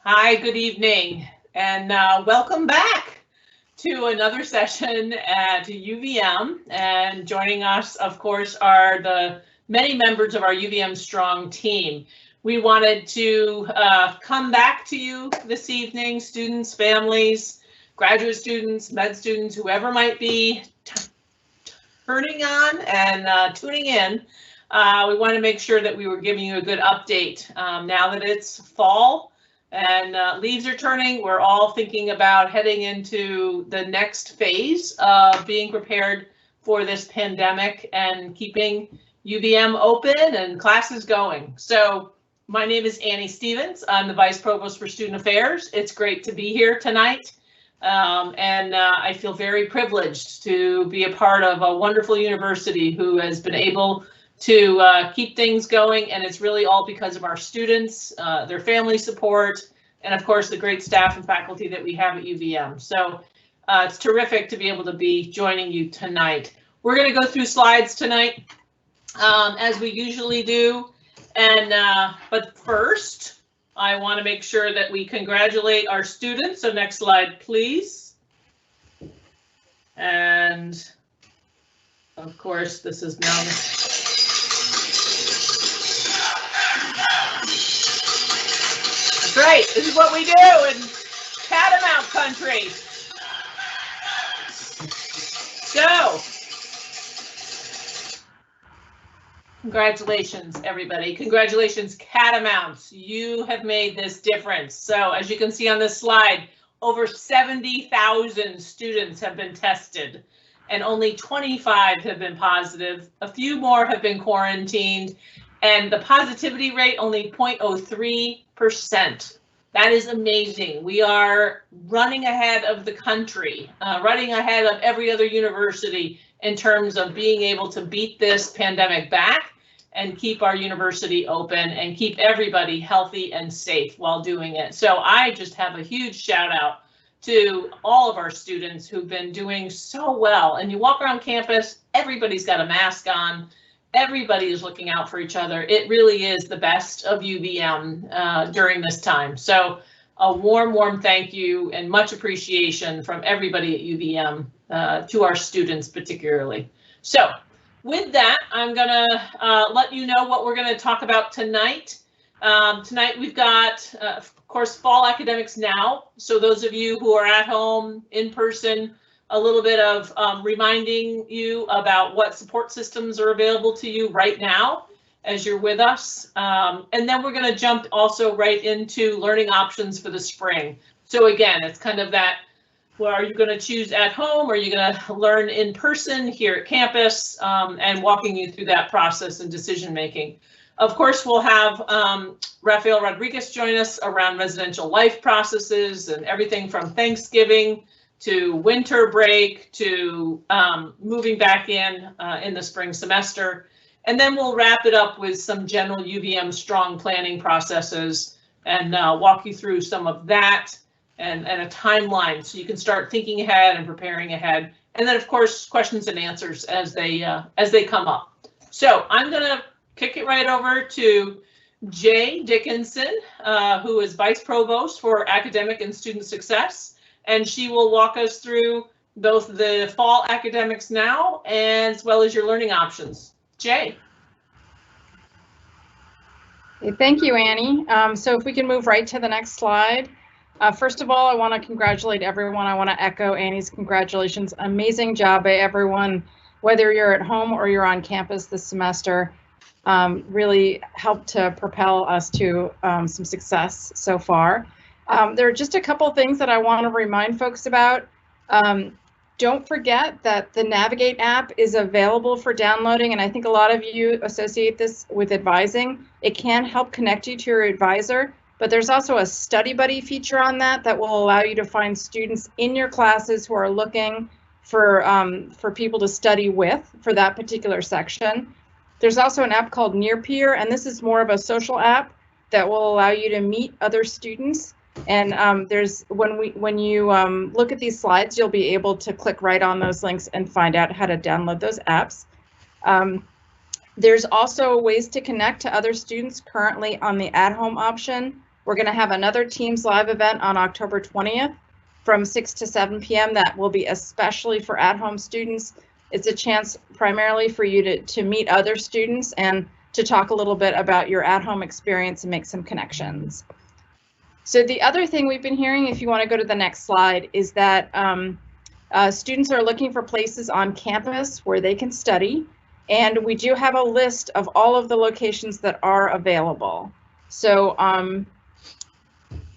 Hi, good evening, and welcome back to another session at UVM. And joining us, of course, are the many members of our UVM Strong team. We wanted to come back to you this evening, students, families, graduate students, med students, whoever might be turning on and tuning in. We want to make sure that we were giving you a good update now that it's fall. And leaves are turning. We're all thinking about heading into the next phase of being prepared for this pandemic and keeping UVM open and classes going. So my name is Annie Stevens. I'm the Vice Provost for Student Affairs. It's great to be here tonight. I feel very privileged to be a part of a wonderful university who has been able to keep things going, and it's really all because of our students, their family support, and of course the great staff and faculty that we have at UVM. So it's terrific to be able to be joining you tonight. We're going to go through slides tonight, as we usually do, and but first I want to make sure that we congratulate our students. So next slide, please. And of course, this is now right, this is what we do in Catamount country. So, congratulations, everybody. Congratulations, Catamounts. You have made this difference. So, as you can see on this slide, over 70,000 students have been tested, and only 25 have been positive. A few more have been quarantined, and the positivity rate only 0.03%. That is amazing. We are running ahead of the country, running ahead of every other university in terms of being able to beat this pandemic back and keep our university open and keep everybody healthy and safe while doing it. So I just have a huge shout out to all of our students who've been doing so well. And you walk around campus, everybody's got a mask on. Everybody is looking out for each other. It really is the best of UVM during this time. So a warm thank you and much appreciation from everybody at UVM to our students particularly. So with that, I'm gonna let you know what we're gonna talk about tonight. Tonight we've got, of course, fall academics now. So those of you who are at home in person, a little bit of reminding you about what support systems are available to you right now as you're with us. And then we're going to jump also right into learning options for the spring. So again, it's kind of that, well, are you going to choose at home? Or are you going to learn in person here at campus, and walking you through that process and decision making. Of course, we'll have Rafael Rodriguez join us around residential life processes and everything from Thanksgiving to winter break, to moving back in the spring semester. And then we'll wrap it up with some general UVM strong planning processes and walk you through some of that and a timeline so you can start thinking ahead and preparing ahead. And then of course, questions and answers as they come up. So I'm gonna kick it right over to Jay Dickinson, who is Vice Provost for Academic and Student Success. And she will walk us through both the fall academics now as well as your learning options. Jay. Thank you, Annie. So if we can move right to the next slide. First of all, I want to congratulate everyone. I want to echo Annie's congratulations. Amazing job by everyone, whether you're at home or you're on campus this semester. Really helped to propel us to some success so far. There are just a couple things that I want to remind folks about. Don't forget that the Navigate app is available for downloading, and I think a lot of you associate this with advising. It can help connect you to your advisor, but there's also a study buddy feature on that will allow you to find students in your classes who are looking for people to study with for that particular section. There's also an app called Near Peer, and this is more of a social app that will allow you to meet other students. And when you look at these slides, you'll be able to click right on those links and find out how to download those apps. There's also ways to connect to other students currently on the at-home option. We're going to have another Teams Live event on October 20th from 6 to 7 p.m. That will be especially for at-home students. It's a chance primarily for you to meet other students and to talk a little bit about your at-home experience and make some connections. So the other thing we've been hearing, if you want to go to the next slide, is that students are looking for places on campus where they can study. And we do have a list of all of the locations that are available. So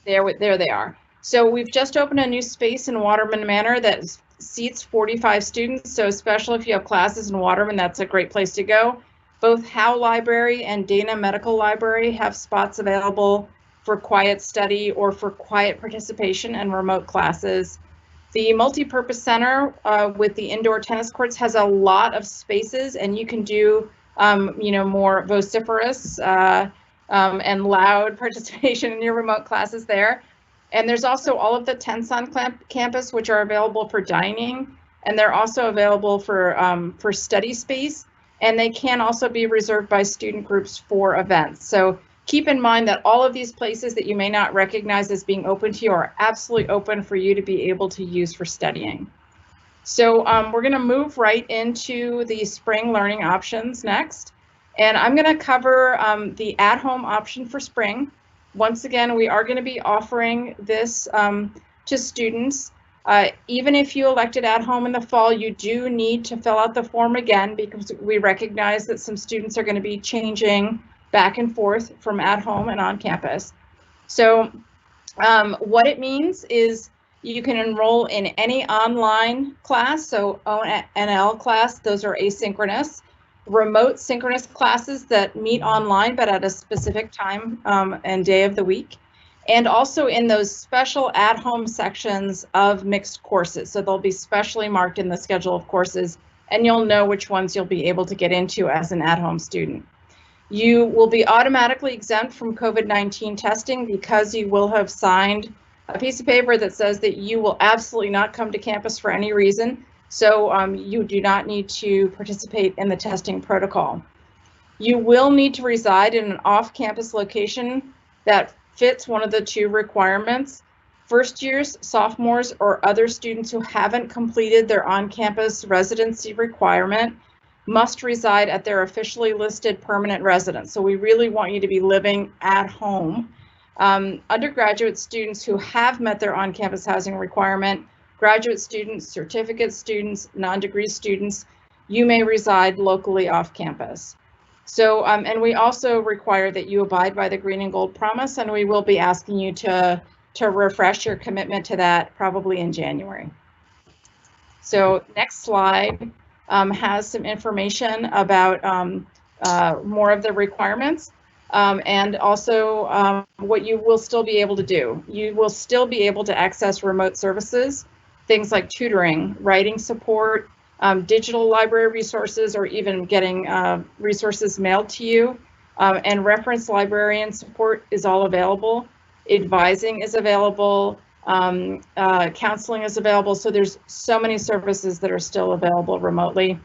there they are. So we've just opened a new space in Waterman Manor that seats 45 students. So especially if you have classes in Waterman, that's a great place to go. Both Howe Library and Dana Medical Library have spots available for quiet study or for quiet participation and remote classes. The multipurpose center with the indoor tennis courts has a lot of spaces, and you can do more vociferous and loud participation in your remote classes there. And there's also all of the tents on campus, which are available for dining, and they're also available for study space, and they can also be reserved by student groups for events. So keep in mind that all of these places that you may not recognize as being open to you are absolutely open for you to be able to use for studying. So we're going to move right into the spring learning options next. And I'm going to cover the at-home option for spring. Once again, we are going to be offering this to students. Even if you elected at home in the fall, you do need to fill out the form again because we recognize that some students are going to be changing back and forth from at home and on campus. So what it means is you can enroll in any online class, so ONL class, those are asynchronous, remote synchronous classes that meet online but at a specific time and day of the week, and also in those special at-home sections of mixed courses. So they'll be specially marked in the schedule of courses, and you'll know which ones you'll be able to get into as an at-home student. You will be automatically exempt from COVID-19 testing because you will have signed a piece of paper that says that you will absolutely not come to campus for any reason. So you do not need to participate in the testing protocol. You will need to reside in an off-campus location that fits one of the two requirements. First years, sophomores, or other students who haven't completed their on-campus residency requirement must reside at their officially listed permanent residence. So we really want you to be living at home. Undergraduate students who have met their on-campus housing requirement, graduate students, certificate students, non-degree students, you may reside locally off campus. So, and we also require that you abide by the Green and Gold Promise, and we will be asking you to refresh your commitment to that probably in January. So next slide has some information about more of the requirements and also what you will still be able to do. You will still be able to access remote services, things like tutoring, writing support, digital library resources, or even getting resources mailed to you. And reference librarian support is all available. Advising is available. Counseling is available. So there's so many services that are still available remotely.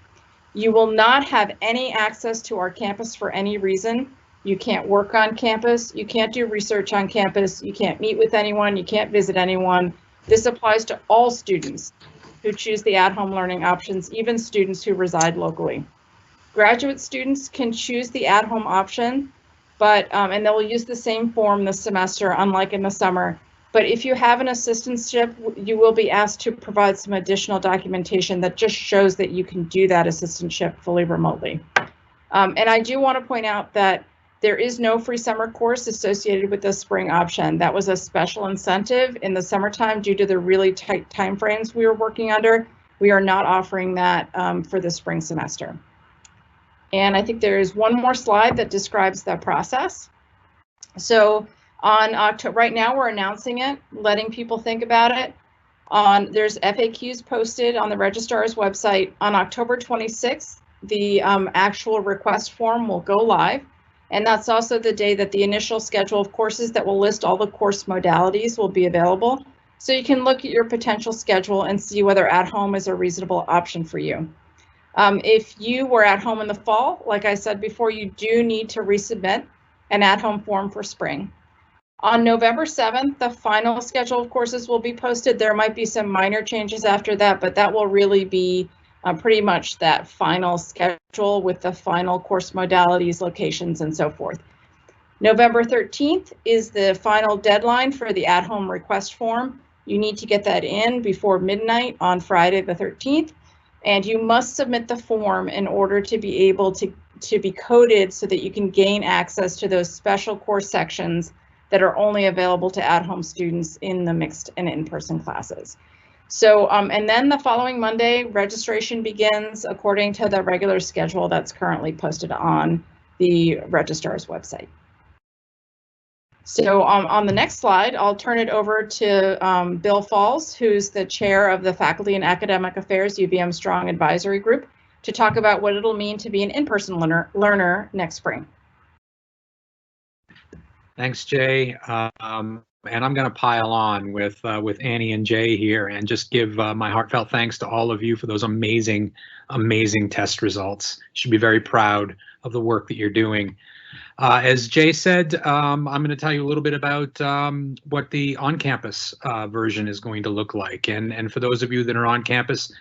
You will not have any access to our campus for any reason. You can't work on campus. You can't do research on campus. You can't meet with anyone. You can't visit anyone. This applies to all students who choose the at-home learning options, even students who reside locally. Graduate students can choose the at-home option, but and they'll use the same form this semester, unlike in the summer. But if you have an assistantship, you will be asked to provide some additional documentation that just shows that you can do that assistantship fully remotely. And I do want to point out that there is no free summer course associated with the spring option. That was a special incentive in the summertime due to the really tight timeframes we were working under. We are not offering that for the spring semester. And I think there is one more slide that describes the process. So on October, right now we're announcing it, letting people think about it. There's FAQs posted on the registrar's website. On October 26th, the actual request form will go live. And that's also the day that the initial schedule of courses that will list all the course modalities will be available. So you can look at your potential schedule and see whether at home is a reasonable option for you. If you were at home in the fall, like I said before, you do need to resubmit an at-home form for spring. On November 7th, the final schedule of courses will be posted. There might be some minor changes after that, but that will really be pretty much that final schedule with the final course modalities, locations, and so forth. November 13th is the final deadline for the at-home request form. You need to get that in before midnight on Friday the 13th, and you must submit the form in order to be able to be coded so that you can gain access to those special course sections that are only available to at-home students in the mixed and in-person classes. So, and then the following Monday, registration begins according to the regular schedule that's currently posted on the registrar's website. So on the next slide, I'll turn it over to Bill Falls, who's the chair of the Faculty and Academic Affairs UVM Strong Advisory Group, to talk about what it'll mean to be an in-person learner next spring. Thanks, Jay. And I'm going to pile on with Annie and Jay here and just give my heartfelt thanks to all of you for those amazing, amazing test results. You should be very proud of the work that you're doing. As Jay said, I'm going to tell you a little bit about what the on-campus version is going to look like. And for those of you that are on campus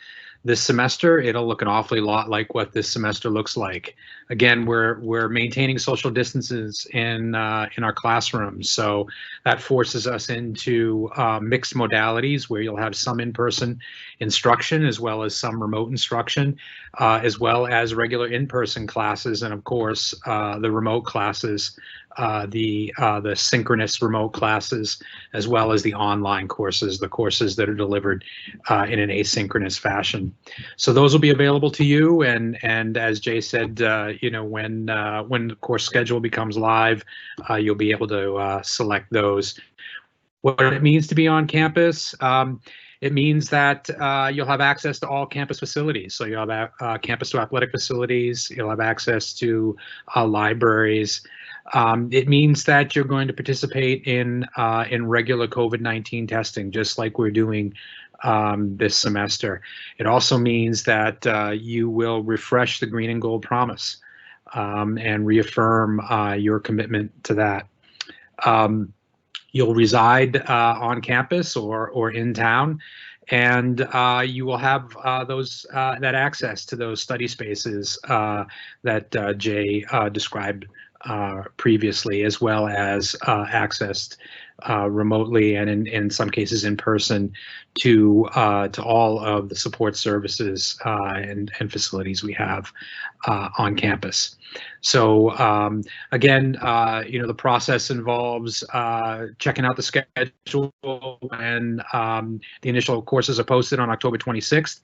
this semester, it'll look an awfully lot like what this semester looks like. Again, we're maintaining social distances in our classrooms, so that forces us into mixed modalities where you'll have some in-person instruction as well as some remote instruction, as well as regular in-person classes, and of course the remote classes, the synchronous remote classes, as well as the online courses, the courses that are delivered in an asynchronous fashion. So those will be available to you, and as Jay said, you know, when the course schedule becomes live, you'll be able to select those. What it means to be on campus, it means that you'll have access to all campus facilities. So you'll have campus to athletic facilities, you'll have access to libraries. It means that you're going to participate in regular COVID-19 testing, just like we're doing this semester. It also means that you will refresh the green and gold promise and reaffirm your commitment to that. You'll reside on campus or in town, and you will have that access to those study spaces that Jay described previously, as well as accessed remotely and in some cases in person to all of the support services and facilities we have on campus. So again, you know, the process involves checking out the schedule when the initial courses are posted on October 26th.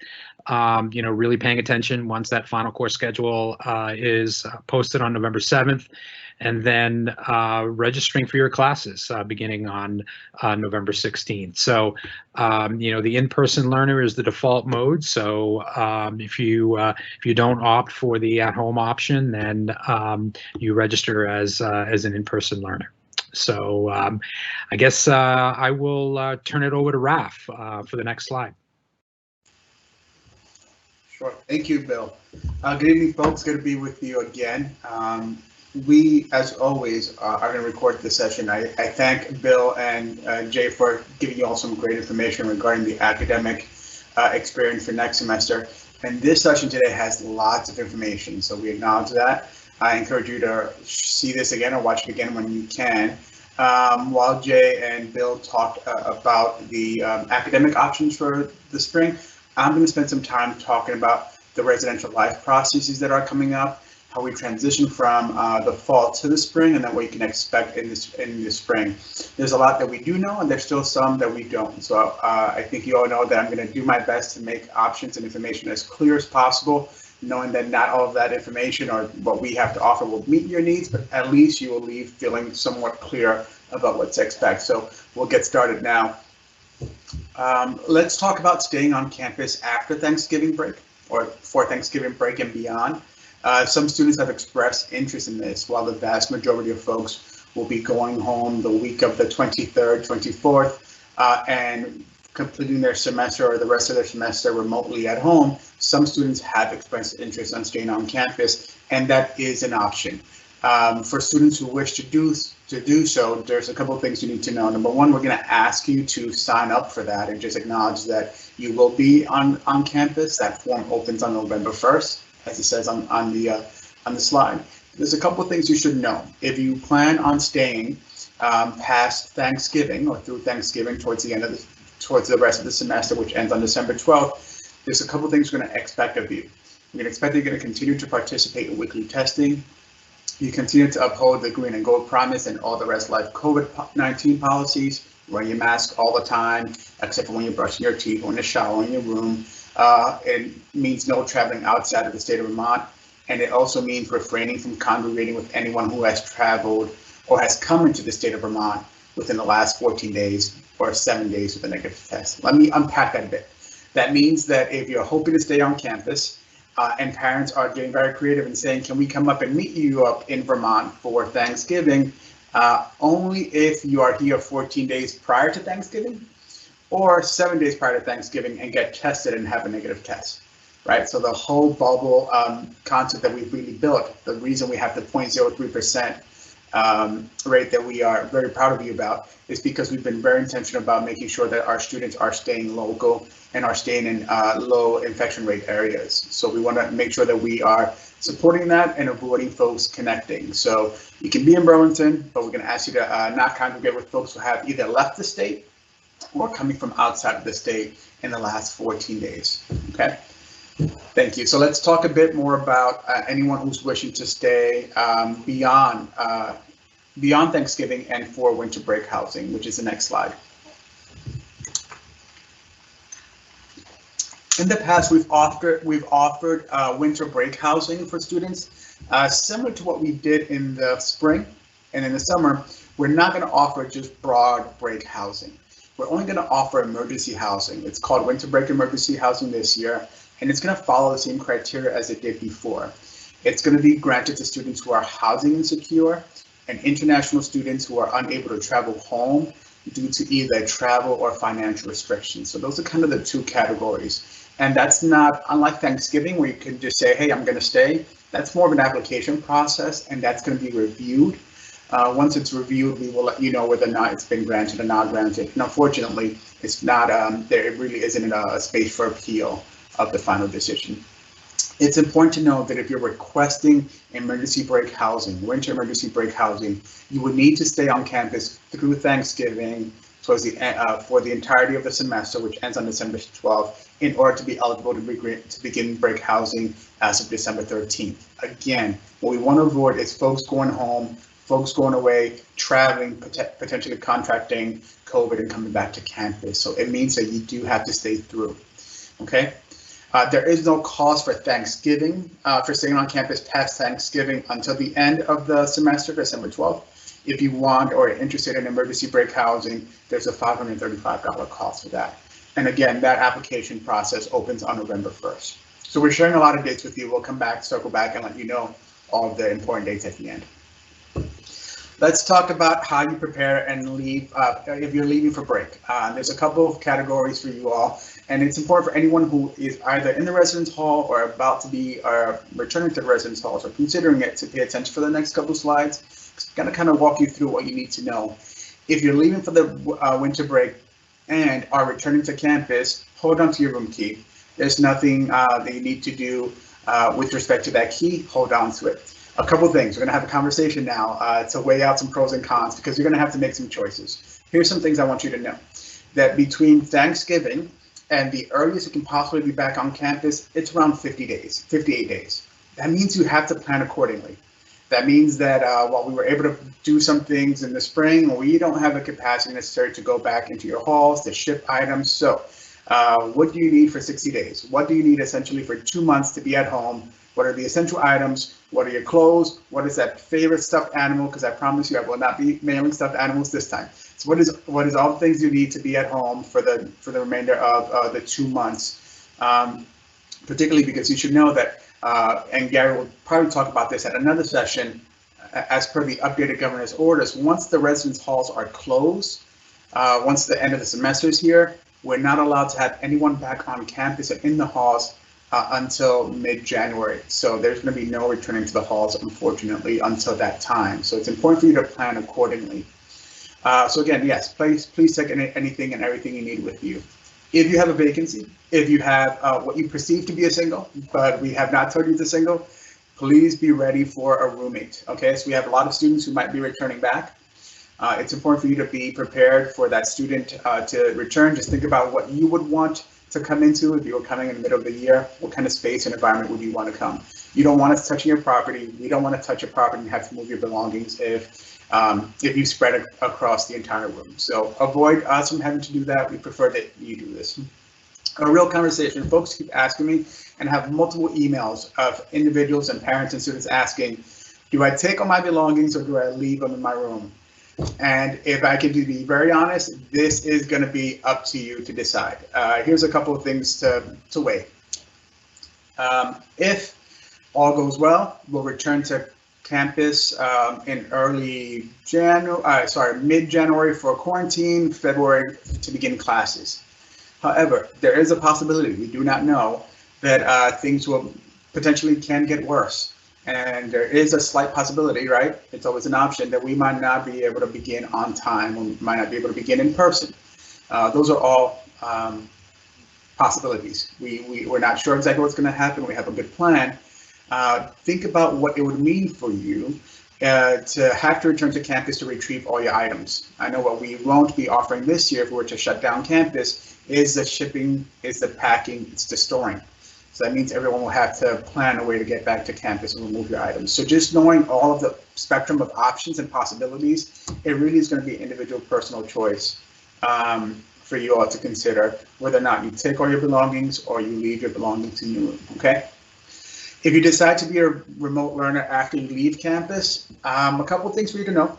You know, really paying attention once that final course schedule is posted on November 7th, and then registering for your classes beginning on November 16th. So, you know, the in-person learner is the default mode. So if you don't opt for the at-home option, then you register as an in-person learner. So I guess I will turn it over to Raf for the next slide. Sure. Thank you, Bill. Good evening, folks. Good to be with you again. We, as always, are going to record this session. I thank Bill and Jay for giving you all some great information regarding the academic experience for next semester. And this session today has lots of information, so we acknowledge that. I encourage you to see this again or watch it again when you can. While Jay and Bill talked about the academic options for the spring, I'm going to spend some time talking about the residential life processes that are coming up, how we transition from the fall to the spring, and then what you can expect in the spring. There's a lot that we do know, and there's still some that we don't. So I think you all know that I'm going to do my best to make options and information as clear as possible, knowing that not all of that information or what we have to offer will meet your needs, but at least you will leave feeling somewhat clear about what to expect. So we'll get started now. Let's talk about staying on campus after Thanksgiving break or for Thanksgiving break and beyond. Some students have expressed interest in this, while the vast majority of folks will be going home the week of the 23rd, 24th, and completing their semester or the rest of their semester remotely at home. Some students have expressed interest in staying on campus, and that is an option. For students who wish to do so, there's a couple of things you need to know. Number one, we're going to ask you to sign up for that and just acknowledge that you will be on campus. That form opens on November 1st, as it says on the slide. There's a couple of things you should know. If you plan on staying past Thanksgiving or through Thanksgiving towards the rest of the semester, which ends on December 12th, there's a couple of things we're going to expect of you. We're going to expect you're going to continue to participate in weekly testing. You continue to uphold the green and gold promise and all the rest of life COVID-19 policies. Wear your mask all the time, except for when you're brushing your teeth or in the shower or in your room. It means no traveling outside of the state of Vermont. And it also means refraining from congregating with anyone who has traveled or has come into the state of Vermont within the last 14 days or 7 days with a negative test. Let me unpack that a bit. That means that if you're hoping to stay on campus, and parents are getting very creative and saying, can we come up and meet you up in Vermont for Thanksgiving? Only if you are here 14 days prior to Thanksgiving or 7 days prior to Thanksgiving and get tested and have a negative test, right? So the whole bubble concept that we've really built, the reason we have the 0.03% rate that we are very proud of you about is because we've been very intentional about making sure that our students are staying local and are staying in low infection rate areas. So we want to make sure that we are supporting that and avoiding folks connecting. So you can be in Burlington, but we're going to ask you to not congregate with folks who have either left the state or coming from outside of the state in the last 14 days. Okay. Thank you. So let's talk a bit more about anyone who's wishing to stay beyond Thanksgiving and for winter break housing, which is the next slide. In the past, we've offered winter break housing for students, similar to what we did in the spring and in the summer. We're not going to offer just broad break housing. We're only going to offer emergency housing. It's called winter break emergency housing this year, and it's going to follow the same criteria as it did before. It's going to be granted to students who are housing insecure and international students who are unable to travel home due to either travel or financial restrictions. So those are kind of the two categories. And that's not unlike Thanksgiving where you can just say, hey, I'm going to stay. That's more of an application process, and that's going to be reviewed. Once it's reviewed, we will let you know whether or not it's been granted or not granted. And unfortunately, it's not, there really isn't a space for appeal of the final decision. It's important to know that if you're requesting emergency break housing, winter emergency break housing, you would need to stay on campus through Thanksgiving towards the for the entirety of the semester, which ends on December 12th, in order to be eligible to begin break housing as of December 13th. Again, what we want to avoid is folks going home, folks going away, traveling, potentially contracting COVID and coming back to campus. So it means that you do have to stay through, okay? There is no cost for Thanksgiving, for staying on campus past Thanksgiving until the end of the semester, December 12th. If you want or are interested in emergency break housing, there's a $535 cost for that. And again, that application process opens on November 1st. So we're sharing a lot of dates with you. We'll come back, circle back, and let you know all of the important dates at the end. Let's talk about how you prepare and leave if you're leaving for break. There's a couple of categories for you all, and it's important for anyone who is either in the residence hall or about to be returning to the residence halls or considering it to pay attention for the next couple of slides. I'm going to kind of walk you through what you need to know. If you're leaving for the winter break and are returning to campus, hold on to your room key. There's nothing that you need to do with respect to that key. Hold on to it. A couple things. We're going to have a conversation now to weigh out some pros and cons because you're going to have to make some choices. Here's some things I want you to know. That between Thanksgiving and the earliest you can possibly be back on campus, it's around 58 days. That means you have to plan accordingly. That means that while we were able to do some things in the spring, we don't have the capacity necessary to go back into your halls to ship items. So what do you need for 60 days? What do you need essentially for 2 months to be at home? What are the essential items? What are your clothes? What is that favorite stuffed animal? Because I promise you I will not be mailing stuffed animals this time. So what is all the things you need to be at home for the remainder of the 2 months? Particularly because you should know that, and Gary will probably talk about this at another session, as per the updated governor's orders, once the residence halls are closed, once the end of the semester is here, we're not allowed to have anyone back on campus and in the halls until mid-January. So there's going to be no returning to the halls, unfortunately, until that time. So it's important for you to plan accordingly. So again, yes, please take anything and everything you need with you. If you have a vacancy, if you have what you perceive to be a single, but we have not told you it's a single, please be ready for a roommate. Okay, so we have a lot of students who might be returning back. It's important for you to be prepared for that student to return. Just think about what you would want to come into if you were coming in the middle of the year. What kind of space and environment would you want to come? You don't want us touching your property. We don't want to touch your property and have to move your belongings if you spread it across the entire room. So avoid us from having to do that. We prefer that you do this. A real conversation. Folks keep asking me and have multiple emails of individuals and parents and students asking, do I take all my belongings or do I leave them in my room? And if I can be very honest, this is going to be up to you to decide. Here's a couple of things to weigh. If all goes well, we'll return to campus in mid-January for quarantine, February to begin classes. However, there is a possibility, we do not know, that things will potentially can get worse. And there is a slight possibility, right? It's always an option that we might not be able to begin on time, or might not be able to begin in person. Those are all possibilities. We're not sure exactly what's going to happen. We have a good plan. Think about what it would mean for you to have to return to campus to retrieve all your items. I know what we won't be offering this year if we were to shut down campus is the shipping, is the packing, it's the storing. So that means everyone will have to plan a way to get back to campus and remove your items. So just knowing all of the spectrum of options and possibilities, it really is going to be individual personal choice for you all to consider whether or not you take all your belongings or you leave your belongings in your room, okay? If you decide to be a remote learner after you leave campus, a couple of things for you to know.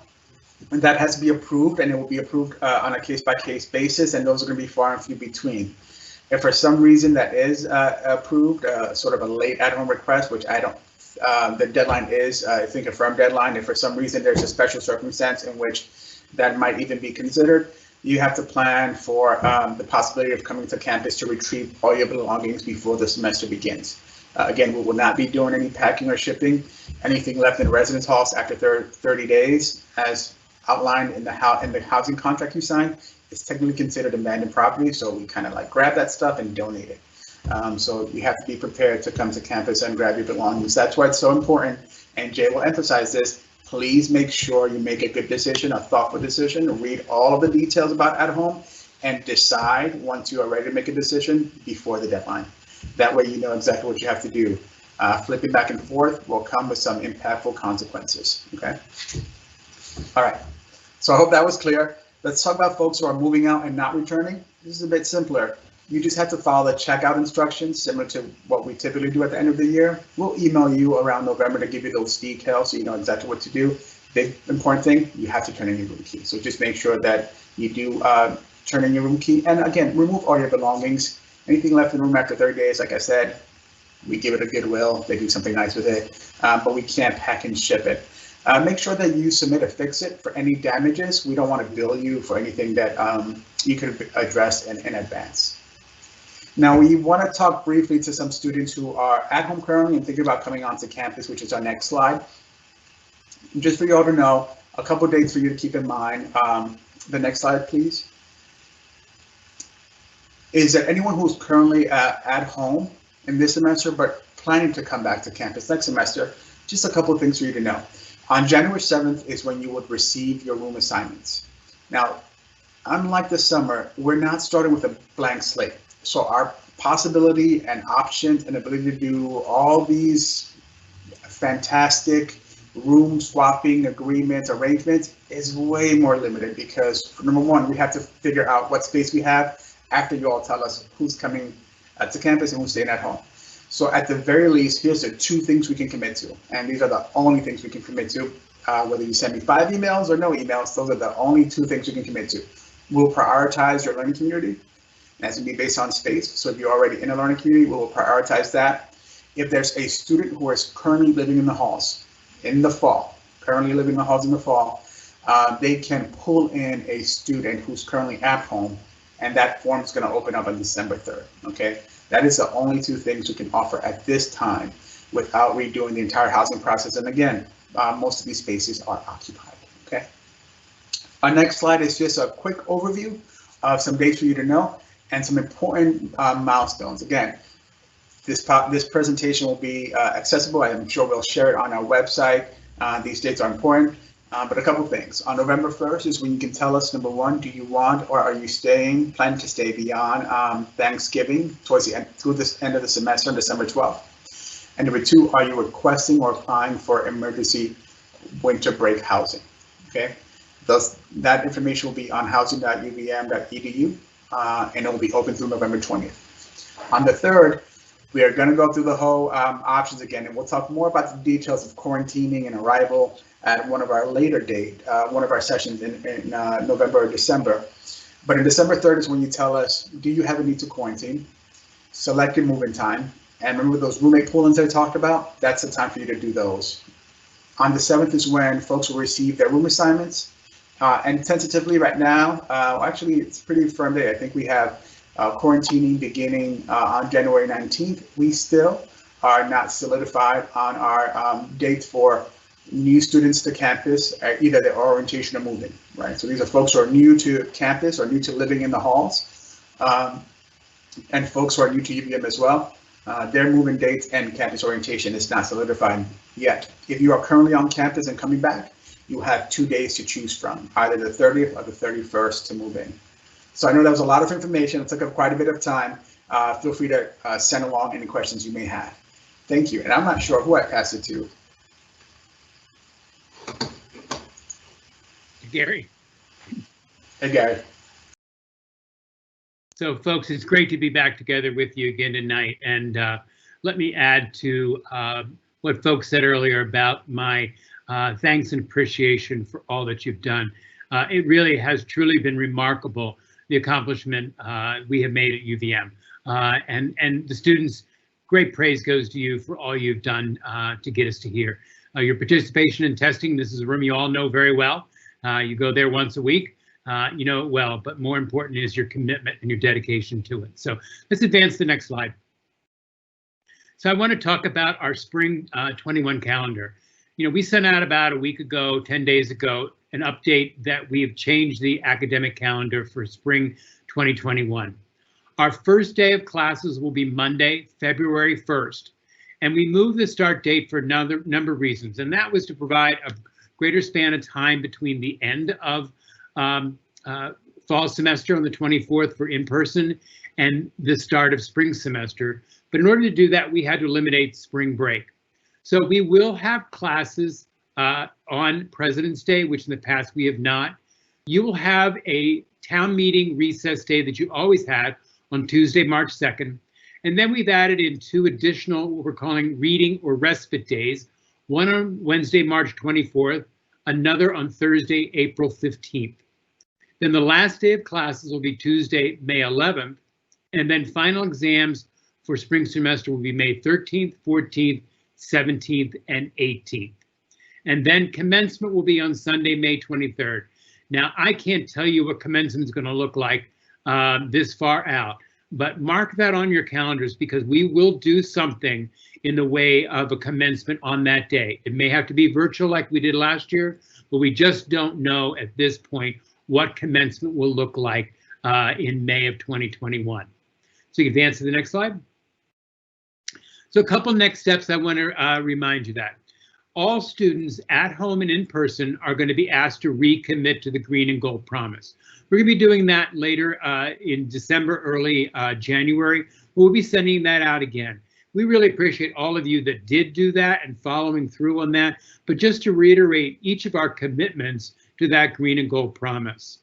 And that has to be approved, and it will be approved on a case-by-case basis, and those are going to be far and few between. If for some reason that is approved, sort of a late at-home request, which I don't, the deadline is, I think, a firm deadline. If for some reason there's a special circumstance in which that might even be considered, you have to plan for the possibility of coming to campus to retrieve all your belongings before the semester begins. Again, we will not be doing any packing or shipping. Anything left in residence halls after 30 days, as outlined in the housing contract you signed, is technically considered abandoned property. So we kind of like grab that stuff and donate it. So you have to be prepared to come to campus and grab your belongings. That's why it's so important. And Jay will emphasize this. Please make sure you make a good decision, a thoughtful decision. Read all of the details about at home and decide once you are ready to make a decision before the deadline. That way you know exactly what you have to do. Flipping back and forth will come with some impactful consequences, okay? All right, so I hope that was clear. Let's talk about folks who are moving out and not returning. This is a bit simpler. You just have to follow the checkout instructions, similar to what we typically do at the end of the year. We'll email you around November to give you those details so you know exactly what to do. Big important thing, you have to turn in your room key. So just make sure that you do turn in your room key. And again, remove all your belongings. Anything left in the room after 30 days, like I said, we give it a Goodwill. They do something nice with it, but we can't pack and ship it. Make sure that you submit a fix-it for any damages. We don't want to bill you for anything that you could address in advance. Now, we want to talk briefly to some students who are at home currently and thinking about coming onto campus, which is our next slide. Just for you all to know, a couple of dates for you to keep in mind. The next slide, please. Is that anyone who's currently at home in this semester but planning to come back to campus next semester, just a couple of things for you to know. On January 7th is when you would receive your room assignments. Now, unlike the summer, we're not starting with a blank slate. So our possibility and options and ability to do all these fantastic room swapping agreements, arrangements is way more limited because, number one, we have to figure out what space we have after you all tell us who's coming to campus and who's staying at home. So at the very least, here's the two things we can commit to. And these are the only things we can commit to. Whether you send me 5 emails or no emails, those are the only 2 things we can commit to. We'll prioritize your learning community. And that's gonna be based on space. So if you're already in a learning community, we'll prioritize that. If there's a student who is currently living in the halls in the fall, they can pull in a student who's currently at home, and that form is going to open up on December 3rd, okay? That is the only two things we can offer at this time without redoing the entire housing process. And again, most of these spaces are occupied, okay? Our next slide is just a quick overview of some dates for you to know and some important milestones. Again, this presentation will be accessible. I'm sure we'll share it on our website. These dates are important, but a couple things. On November 1st is when you can tell us, number one, do you want or are you planning to stay beyond Thanksgiving through this end of the semester on December 12th? And number two, are you requesting or applying for emergency winter break housing? Okay, that information will be on housing.uvm.edu, and it will be open through November 20th. On the 3rd, we are going to go through the whole options again, and we'll talk more about the details of quarantining and arrival at one of our later one of our sessions in November or December. But in December 3rd is when you tell us, do you have a need to quarantine? Select your move-in time. And remember those roommate pull-ins I talked about? That's the time for you to do those. On the 7th is when folks will receive their room assignments. And tentatively right now, actually it's a pretty firm date. I think we have quarantining beginning on January 19th. We still are not solidified on our dates for new students to campus, either their orientation or moving, right? So these are folks who are new to campus or new to living in the halls, and folks who are new to UVM as well. Their moving dates and campus orientation is not solidified yet. If you are currently on campus and coming back, you have 2 days to choose from, either the 30th or the 31st to move in. So I know that was a lot of information. It took up quite a bit of time. Feel free to send along any questions you may have. Thank you. And I'm not sure who I passed it to. Gary. Hey, Gary. So, folks, it's great to be back together with you again tonight. And let me add to what folks said earlier about my thanks and appreciation for all that you've done. It really has truly been remarkable, the accomplishment we have made at UVM. And the students, great praise goes to you for all you've done to get us to here. Your participation in testing, this is a room you all know very well. You go there once a week. You know it well, but more important is your commitment and your dedication to it. So let's advance to the next slide. So I want to talk about our spring 21 calendar. You know, we sent out about a week ago, 10 days ago, an update that we have changed the academic calendar for spring 2021. Our first day of classes will be Monday, February 1st. And we moved the start date for another number of reasons. And that was to provide a greater span of time between the end of fall semester on the 24th for in-person and the start of spring semester. But in order to do that, we had to eliminate spring break. So we will have classes on President's Day, which in the past we have not. You will have a town meeting recess day that you always had on Tuesday, March 2nd. And then we've added in 2 additional, what we're calling reading or respite days, one on Wednesday, March 24th, another on Thursday, April 15th. Then the last day of classes will be Tuesday, May 11th, and then final exams for spring semester will be May 13th, 14th, 17th, and 18th. And then commencement will be on Sunday, May 23rd. Now, I can't tell you what commencement is going to look like this far out, but mark that on your calendars because we will do something in the way of a commencement on that day. It may have to be virtual like we did last year, but we just don't know at this point what commencement will look like in May of 2021. So you can advance to the next slide. So a couple next steps I want to remind you that. All students at home and in person are going to be asked to recommit to the Green and Gold Promise. We're going to be doing that later in December, early January. We'll be sending that out again. We really appreciate all of you that did do that and following through on that. But just to reiterate each of our commitments to that Green and Gold Promise.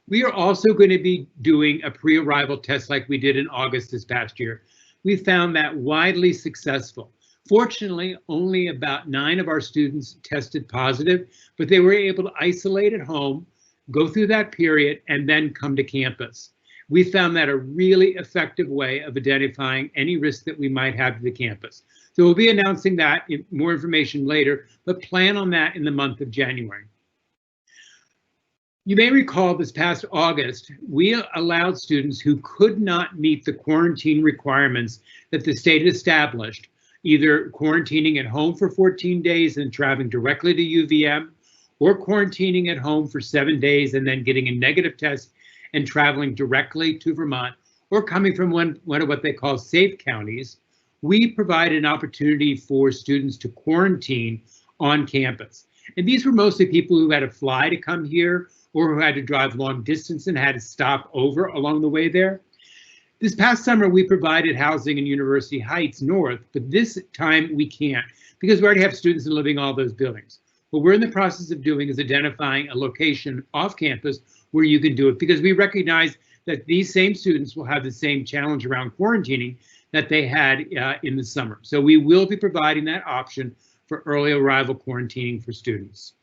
We are also going to be doing a pre-arrival test like we did in August this past year. We found that widely successful. Fortunately, only about 9 of our students tested positive, but they were able to isolate at home, go through that period, and then come to campus. We found that a really effective way of identifying any risk that we might have to the campus. So we'll be announcing that in more information later, but plan on that in the month of January. You may recall this past August, we allowed students who could not meet the quarantine requirements that the state established, either quarantining at home for 14 days and traveling directly to UVM, or quarantining at home for 7 days and then getting a negative test and traveling directly to Vermont, or coming from one of what they call safe counties. We provide an opportunity for students to quarantine on campus. And these were mostly people who had to fly to come here or who had to drive long distance and had to stop over along the way there. This past summer, we provided housing in University Heights North, but this time we can't because we already have students living in all those buildings. What we're in the process of doing is identifying a location off campus where you can do it, because we recognize that these same students will have the same challenge around quarantining that they had in the summer. So we will be providing that option for early arrival quarantining for students.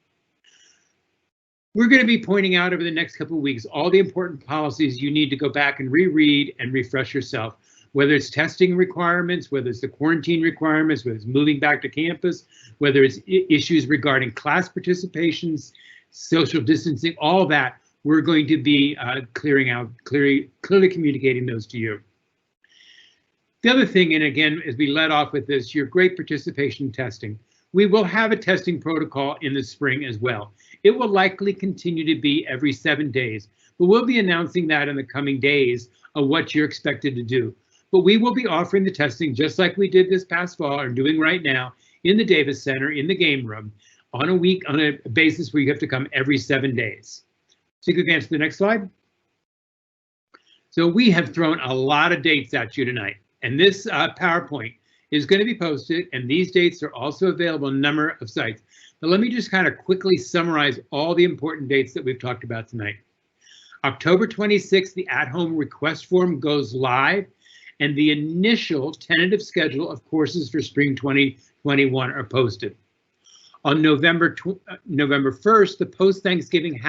We're going to be pointing out over the next couple of weeks all the important policies you need to go back and reread and refresh yourself, whether it's testing requirements, whether it's the quarantine requirements, whether it's moving back to campus, whether it's issues regarding class participations, social distancing, all that. We're going to be clearly communicating those to you. The other thing, and again, as we led off with this, your great participation testing. We will have a testing protocol in the spring as well. It will likely continue to be every 7 days, but we'll be announcing that in the coming days of what you're expected to do. But we will be offering the testing just like we did this past fall, or doing right now in the Davis Center, in the game room, on a basis where you have to come every 7 days. So you can advance to the next slide. So we have thrown a lot of dates at you tonight, and this PowerPoint is going to be posted, and these dates are also available on a number of sites. But let me just kind of quickly summarize all the important dates that we've talked about tonight. October 26th, the at-home request form goes live, and the initial tentative schedule of courses for spring 2021 are posted. On November 1st, the post-Thanksgiving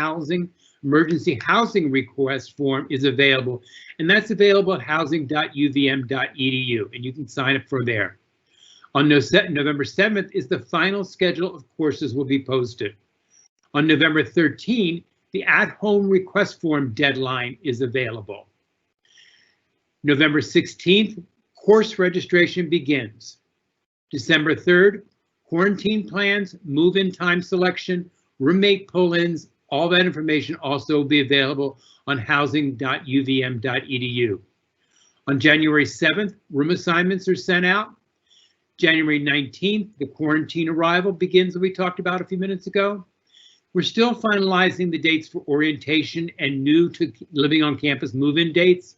emergency housing request form is available, and that's available at housing.uvm.edu, and you can sign up for there. On November 7th is the final schedule of courses will be posted. On November 13th, the at-home request form deadline is available. November 16th, course registration begins. December 3rd, quarantine plans, move-in time selection, roommate pull-ins, all that information also will be available on housing.uvm.edu. On January 7th, room assignments are sent out. January 19th, the quarantine arrival begins that we talked about a few minutes ago. We're still finalizing the dates for orientation and new to living on campus move-in dates.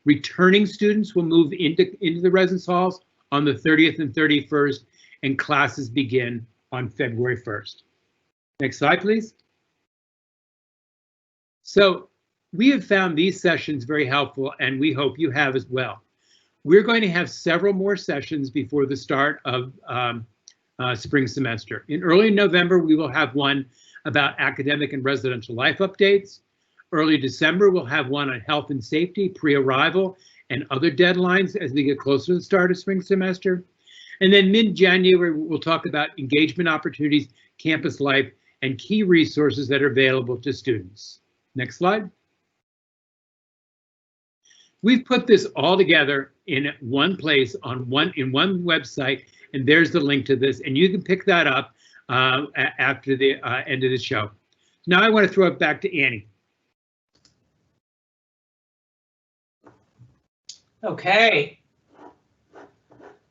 Returning students will move into the residence halls on the 30th and 31st, and classes begin on February 1st. Next slide, please. So we have found these sessions very helpful, and we hope you have as well. We're going to have several more sessions before the start of spring semester. In early November, we will have one about academic and residential life updates. Early December, we'll have one on health and safety, pre-arrival, and other deadlines as we get closer to the start of spring semester. And then mid-January, we'll talk about engagement opportunities, campus life, and key resources that are available to students. Next slide. We've put this all together in one place in one website, and there's the link to this, and you can pick that up after the end of the show. Now I want to throw it back to Annie. Okay.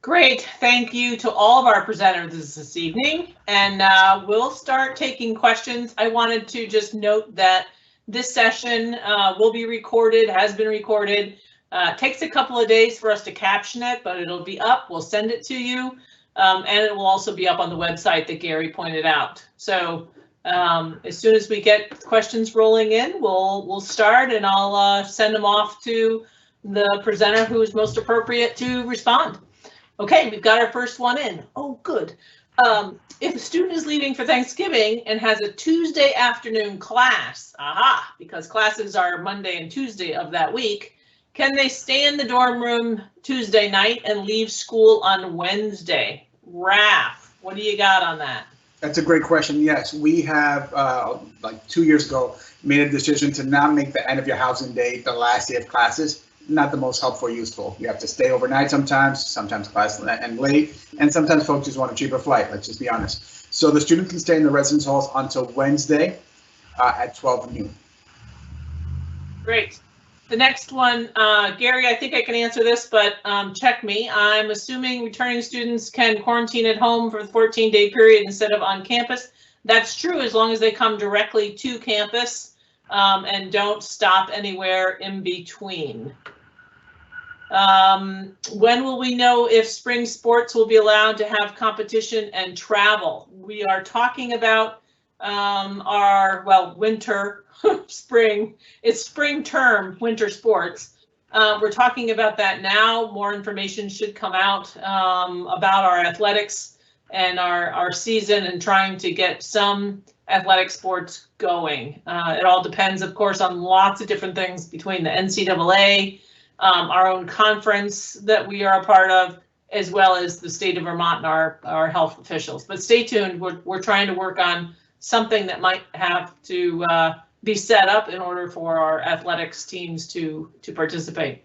Great. Thank you to all of our presenters this evening, and we'll start taking questions. I wanted to just note that this session will be recorded, has been recorded. Takes a couple of days for us to caption it, but it'll be up. We'll send it to you, and it will also be up on the website that Gary pointed out. So as soon as we get questions rolling in, we'll start, and I'll send them off to the presenter who is most appropriate to respond. Okay, we've got our first one in. Oh, good. If a student is leaving for Thanksgiving and has a Tuesday afternoon class, because classes are Monday and Tuesday of that week, can they stay in the dorm room Tuesday night and leave school on Wednesday? Raph, what do you got on that? That's a great question. Yes, we have, like 2 years ago, made a decision to not make the end of your housing day the last day of classes. Not the most helpful or useful. You have to stay overnight sometimes class and late, and sometimes folks just want a cheaper flight, let's just be honest. So the student can stay in the residence halls until Wednesday at 12 noon. Great. The next one, Gary, I think I can answer this, but check me. I'm assuming returning students can quarantine at home for the 14-day period instead of on campus. That's true as long as they come directly to campus and don't stop anywhere in between. When will we know if spring sports will be allowed to have competition and travel? We are talking about our, well, winter, spring, it's spring term, winter sports. We're talking about that now. More information should come out about our athletics and our season and trying to get some athletic sports going. It all depends, of course, on lots of different things between the NCAA, our own conference that we are a part of, as well as the state of Vermont and our health officials. But stay tuned. We're trying to work on something that might have to be set up in order for our athletics teams to participate.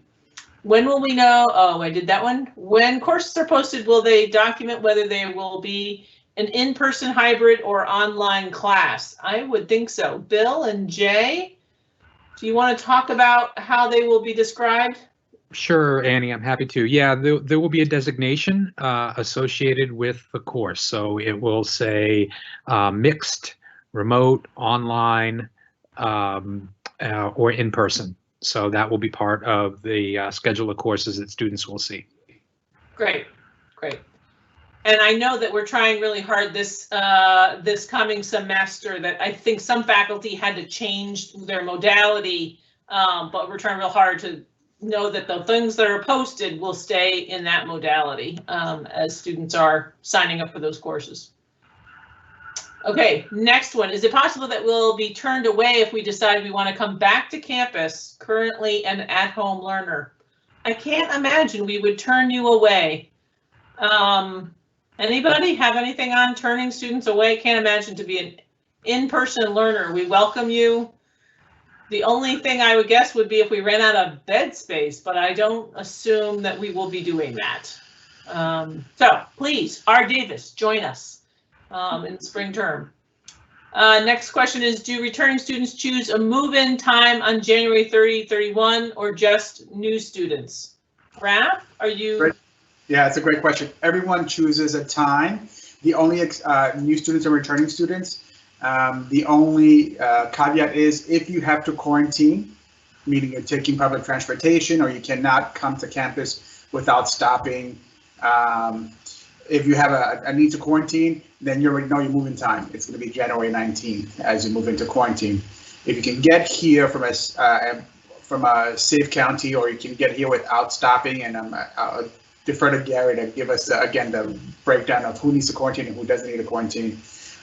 When will we know? Oh, I did that one. When courses are posted, will they document whether they will be an in-person, hybrid, or online class? I would think so. Bill and Jay, do you want to talk about how they will be described? Sure, Annie, I'm happy to. Yeah, there will be a designation associated with the course. So it will say mixed, remote, online, or in person. So that will be part of the schedule of courses that students will see. Great, great. And I know that we're trying really hard this this coming semester, that I think some faculty had to change their modality, but we're trying real hard to know that the things that are posted will stay in that modality as students are signing up for those courses. Okay, next one. Is it possible that we'll be turned away if we decide we want to come back to campus, currently an at-home learner? I can't imagine we would turn you away. Anybody have anything on turning students away? Can't imagine to be an in-person learner. We welcome you. The only thing I would guess would be if we ran out of bed space, but I don't assume that we will be doing that. So please, R. Davis, join us in the spring term. Next question is, do returning students choose a move-in time on January 30, 31, or just new students? Raph, are you? Great. Yeah, it's a great question. Everyone chooses a time. The only new students and returning students, the only caveat is if you have to quarantine, meaning you're taking public transportation or you cannot come to campus without stopping. If you have a need to quarantine, then you already know your moving time. It's going to be January 19th as you move into quarantine. If you can get here from a safe county, or you can get here without stopping, and I'll defer to Gary to give us again the breakdown of who needs to quarantine and who doesn't need to quarantine.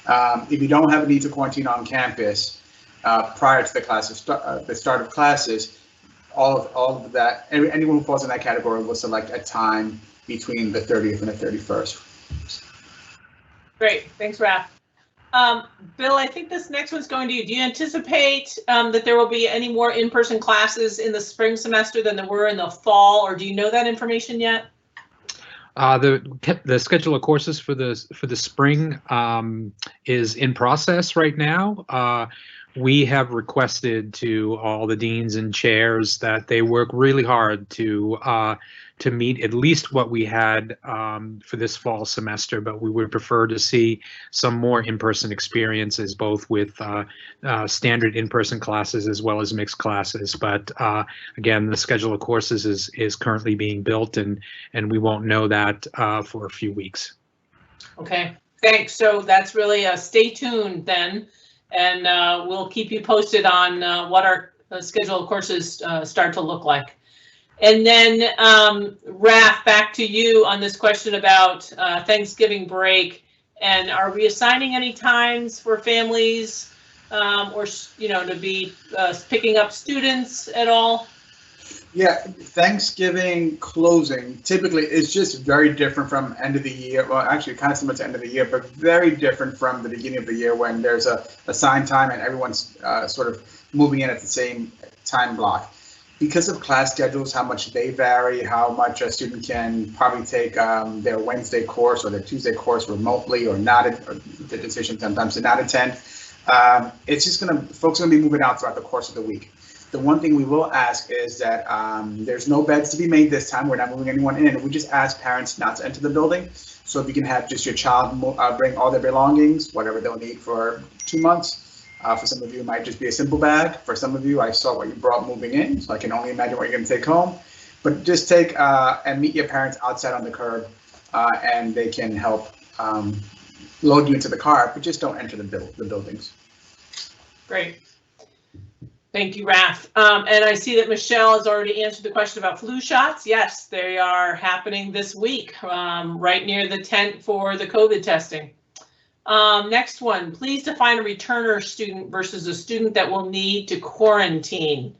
If you don't have a need to quarantine on campus prior to the start of classes, all of that, anyone who falls in that category will select a time between the 30th and the 31st. Great, thanks, Raph. Bill, I think this next one's going to you. Do you anticipate that there will be any more in-person classes in the spring semester than there were in the fall, or do you know that information yet? The schedule of courses for the spring is in process right now. We have requested to all the deans and chairs that they work really hard to meet at least what we had for this fall semester, but we would prefer to see some more in-person experiences, both with standard in-person classes as well as mixed classes. But again, the schedule of courses is currently being built, and we won't know that for a few weeks. Okay, thanks. So that's really stay tuned then, and we'll keep you posted on what our schedule of courses start to look like. And then, Raph, back to you on this question about Thanksgiving break. And are we assigning any times for families or, to be picking up students at all? Yeah, Thanksgiving closing typically is just very different from end of the year. Well, actually kind of similar to end of the year, but very different from the beginning of the year when there's a assigned time and everyone's sort of moving in at the same time block. Because of class schedules, how much they vary, how much a student can probably take their Wednesday course or their Tuesday course remotely or not, or the decision sometimes to not attend. It's just folks are gonna be moving out throughout the course of the week. The one thing we will ask is that there's no beds to be made this time. We're not moving anyone in. We just ask parents not to enter the building. So if you can have just your child bring all their belongings, whatever they'll need for 2 months. For some of you, it might just be a simple bag. For some of you, I saw what you brought moving in, so I can only imagine what you're going to take home. But just take and meet your parents outside on the curb, and they can help load you into the car, but just don't enter the buildings. Great. Thank you, Raf. And I see that Michelle has already answered the question about flu shots. Yes, they are happening this week, right near the tent for the COVID testing. Next one, please define a returner student versus a student that will need to quarantine.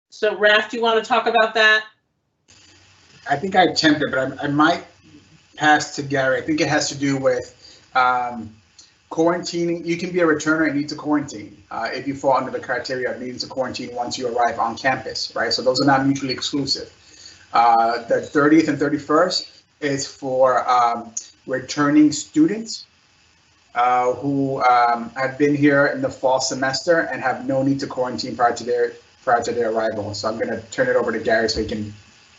So Raf, do you want to talk about that? I think I attempted, but I might pass to Gary. I think it has to do with quarantining. You can be a returner and need to quarantine if you fall under the criteria of needing to quarantine once you arrive on campus, right? So those are not mutually exclusive. The 30th and 31st is for returning students who have been here in the fall semester and have no need to quarantine prior to their arrival. So I'm going to turn it over to Gary so he can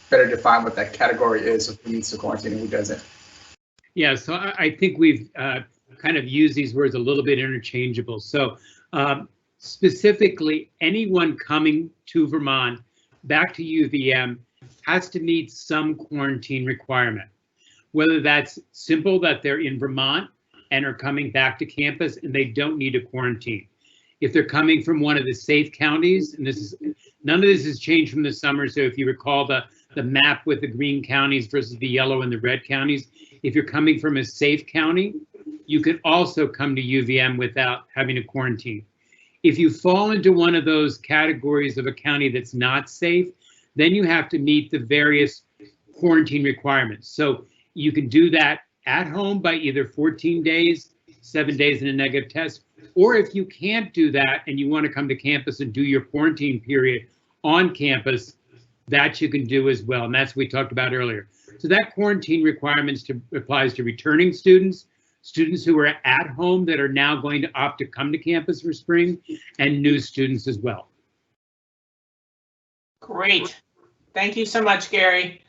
better define what that category is of who needs to quarantine and who doesn't. Yeah, so I think we've kind of used these words a little bit interchangeable. So specifically, anyone coming to Vermont back to UVM has to meet some quarantine requirement, whether that's simple that they're in Vermont and are coming back to campus and they don't need a quarantine. If they're coming from one of the safe counties, and none of this has changed from the summer. So if you recall the map with the green counties versus the yellow and the red counties, if you're coming from a safe county, you can also come to UVM without having a quarantine. If you fall into one of those categories of a county that's not safe, then you have to meet the various quarantine requirements. So you can do that at home by either 14 days, 7 days in a negative test, or if you can't do that and you want to come to campus and do your quarantine period on campus, that you can do as well. And that's what we talked about earlier. So that quarantine requirements applies to returning students, students who are at home that are now going to opt to come to campus for spring, and new students as well. Great. Thank you so much, Gary.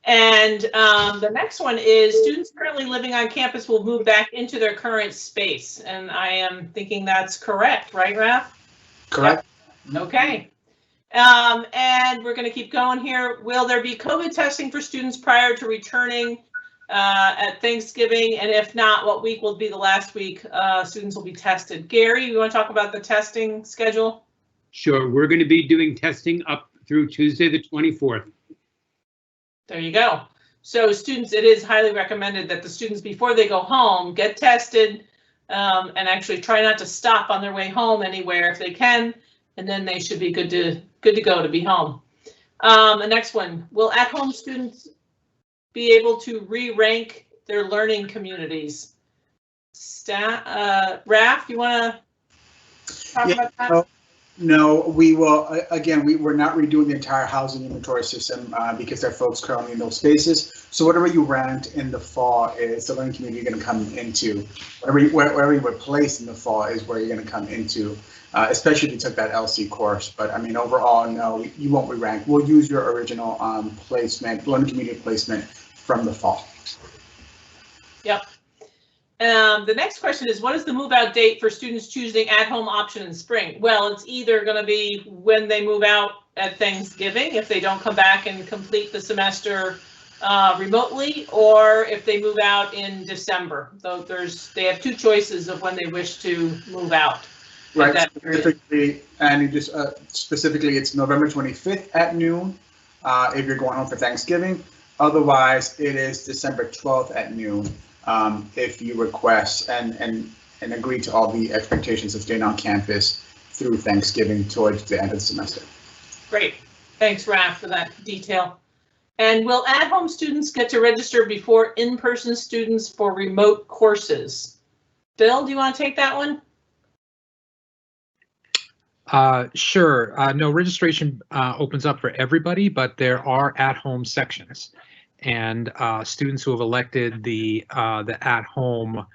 And the next one is students currently living on campus will move back into their current space. And I am thinking that's correct, right, Raf? Correct. Yep. Okay. And we're going to keep going here. Will there be COVID testing for students prior to returning at Thanksgiving? And if not, what week will be the last week students will be tested? Gary, you want to talk about the testing schedule? Sure. We're going to be doing testing up through Tuesday, the 24th. There you go. So students, it is highly recommended that the students, before they go home, get tested and actually try not to stop on their way home anywhere if they can, and then they should be good to go to be home. The next one, will at-home students be able to re-rank their learning communities? Raf, you want to talk about that? No, we will. Again, we're not redoing the entire housing inventory system because there are folks currently in those spaces. So whatever you ranked in the fall is the learning community you're going to come into. Wherever you were placed in the fall is where you're going to come into, especially if you took that LC course. But I mean, overall, no, you won't re-rank. We'll use your original placement, learning community placement from the fall. Yep. The next question is, what is the move out date for students choosing at-home option in spring? Well, it's either going to be when they move out at Thanksgiving, if they don't come back and complete the semester remotely, or if they move out in December. So they have two choices of when they wish to move out. Right, specifically, and specifically, it's November 25th at noon if you're going home for Thanksgiving. Otherwise, it is December 12th at noon. If you request and agree to all the expectations of staying on campus through Thanksgiving towards the end of the semester. Great. Thanks, Raph, for that detail. And will at-home students get to register before in-person students for remote courses? Bill, do you want to take that one? Sure. No, registration opens up for everybody, but there are at-home sections, and students who have elected the at-home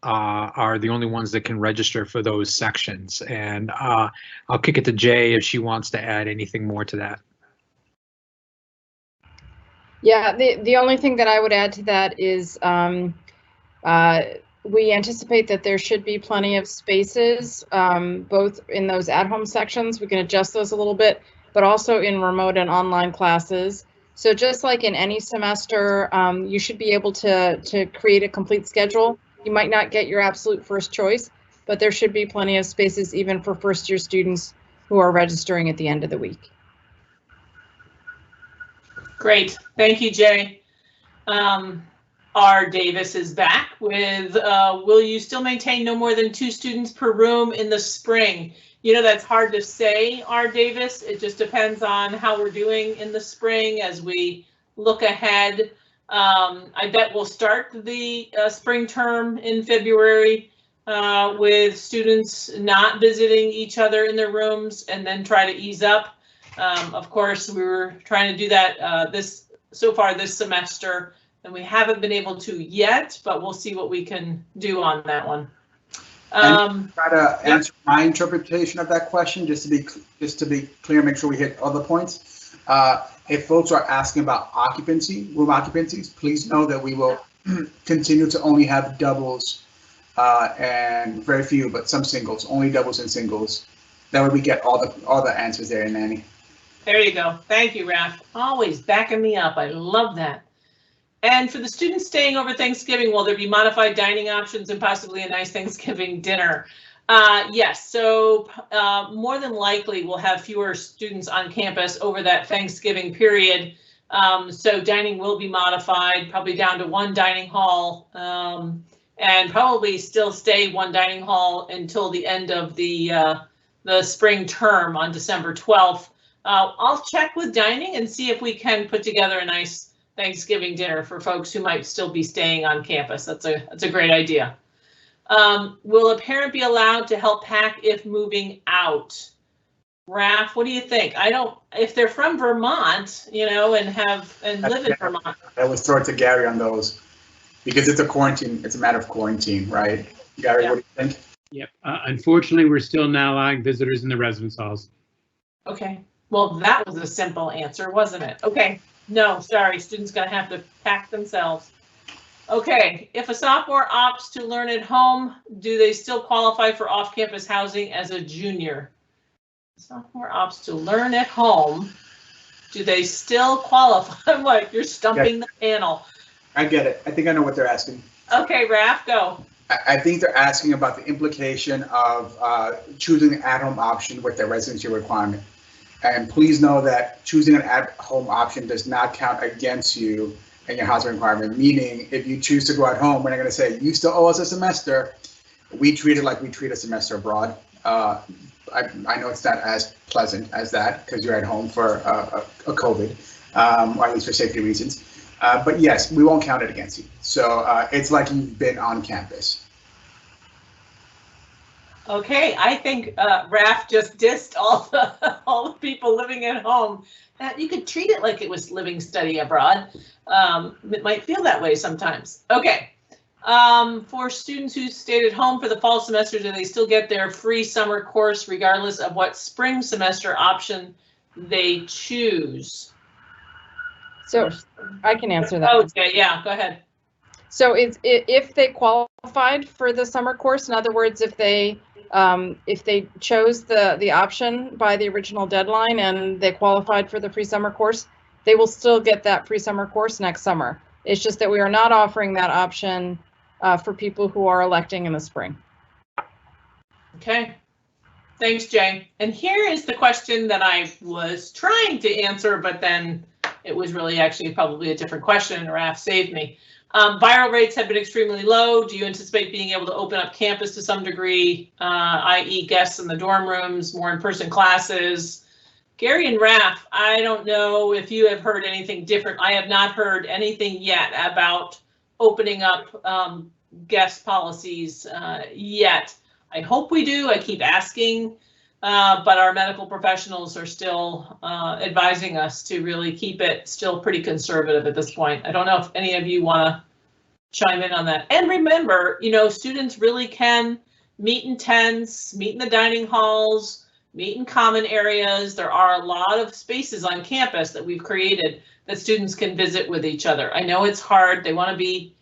are the only ones that can register for those sections. And I'll kick it to Jay if she wants to add anything more to that. Yeah, the only thing that I would add to that is we anticipate that there should be plenty of spaces, both in those at-home sections. We can adjust those a little bit, but also in remote and online classes. So just like in any semester, you should be able to create a complete schedule. You might not get your absolute first choice, but there should be plenty of spaces even for first-year students who are registering at the end of the week. Great, thank you, Jay. R. Davis is back with, will you still maintain no more than 2 students per room in the spring? You know, that's hard to say, R. Davis. It just depends on how we're doing in the spring as we look ahead. I bet we'll start the spring term in February with students not visiting each other in their rooms and then try to ease up. Of course, we were trying to do that so far this semester, and we haven't been able to yet, but we'll see what we can do on that one. Try to answer my interpretation of that question, just to be clear, make sure we hit other points. If folks are asking about occupancy, room occupancies, please know that we will continue to only have doubles and very few, but some singles, only doubles and singles. That way we get all the answers there, Nanny. There you go. Thank you, Raph. Always backing me up. I love that. And for the students staying over Thanksgiving, will there be modified dining options and possibly a nice Thanksgiving dinner? Yes, so more than likely we'll have fewer students on campus over that Thanksgiving period. So dining will be modified, probably down to 1 dining hall, and probably still stay 1 dining hall until the end of the spring term on December 12th. I'll check with dining and see if we can put together a nice Thanksgiving dinner for folks who might still be staying on campus. That's a great idea. Will a parent be allowed to help pack if moving out? Raph, what do you think? If they're from Vermont, you know, and live in Vermont. I was thrown to Gary on those because it's a matter of quarantine, right? Gary, What do you think? Yep. Unfortunately, we're still not allowing visitors in the residence halls. Okay. Well, that was a simple answer, wasn't it? Okay. No, sorry, students gonna have to pack themselves. Okay, if a sophomore opts to learn at home, do they still qualify for off-campus housing as a junior? Sophomore opts to learn at home, do they still qualify? I'm like, you're stumping the panel. I get it. I think I know what they're asking. Okay, Raph, go. I think they're asking about the implication of choosing the at-home option with their residency requirement. And please know that choosing an at-home option does not count against you and your housing requirement, meaning if you choose to go at home, we're not going to say, you still owe us a semester. We treat it like we treat a semester abroad. I know it's not as pleasant as that because you're at home for a COVID, or at least for safety reasons. But yes, we won't count it against you. So it's like you've been on campus. Okay, I think Raph just dissed all the people living at home. You could treat it like it was living study abroad. It might feel that way sometimes. Okay, for students who stayed at home for the fall semester, do they still get their free summer course regardless of what spring semester option they choose? So I can answer that. Okay, yeah, go ahead. So if they qualified for the summer course, in other words, if they chose the option by the original deadline and they qualified for the free summer course, they will still get that free summer course next summer. It's just that we are not offering that option for people who are electing in the spring. Okay, thanks, Jay. And here is the question that I was trying to answer, but then it was really actually probably a different question and Raph saved me. Viral rates have been extremely low. Do you anticipate being able to open up campus to some degree, i.e. guests in the dorm rooms, more in-person classes? Gary and Raph, I don't know if you have heard anything different. I have not heard anything yet about opening up guest policies yet. I hope we do. I keep asking, but our medical professionals are still advising us to really keep it still pretty conservative at this point. I don't know if any of you want to chime in on that. And remember, you know, students really can meet in tents, meet in the dining halls, meet in common areas. There are a lot of spaces on campus that we've created that students can visit with each other. I know it's hard. They want to be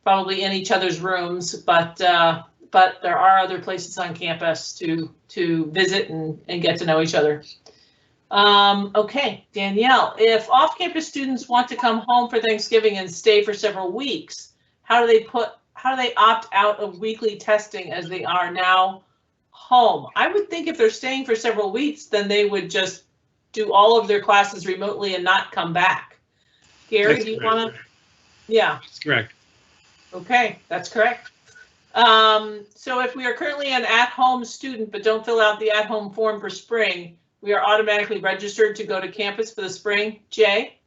probably in each other's rooms, but there are other places on campus to visit and get to know each other. Okay, Danielle, if off-campus students want to come home for Thanksgiving and stay for several weeks, how do they opt out of weekly testing as they are now home? I would think if they're staying for several weeks, then they would just do all of their classes remotely and not come back. Gary, That's do you correct. want to? Yeah. That's correct. Okay, that's correct. So if we are currently an at-home student but don't fill out the at-home form for spring, we are automatically registered to go to campus for the spring. Jay?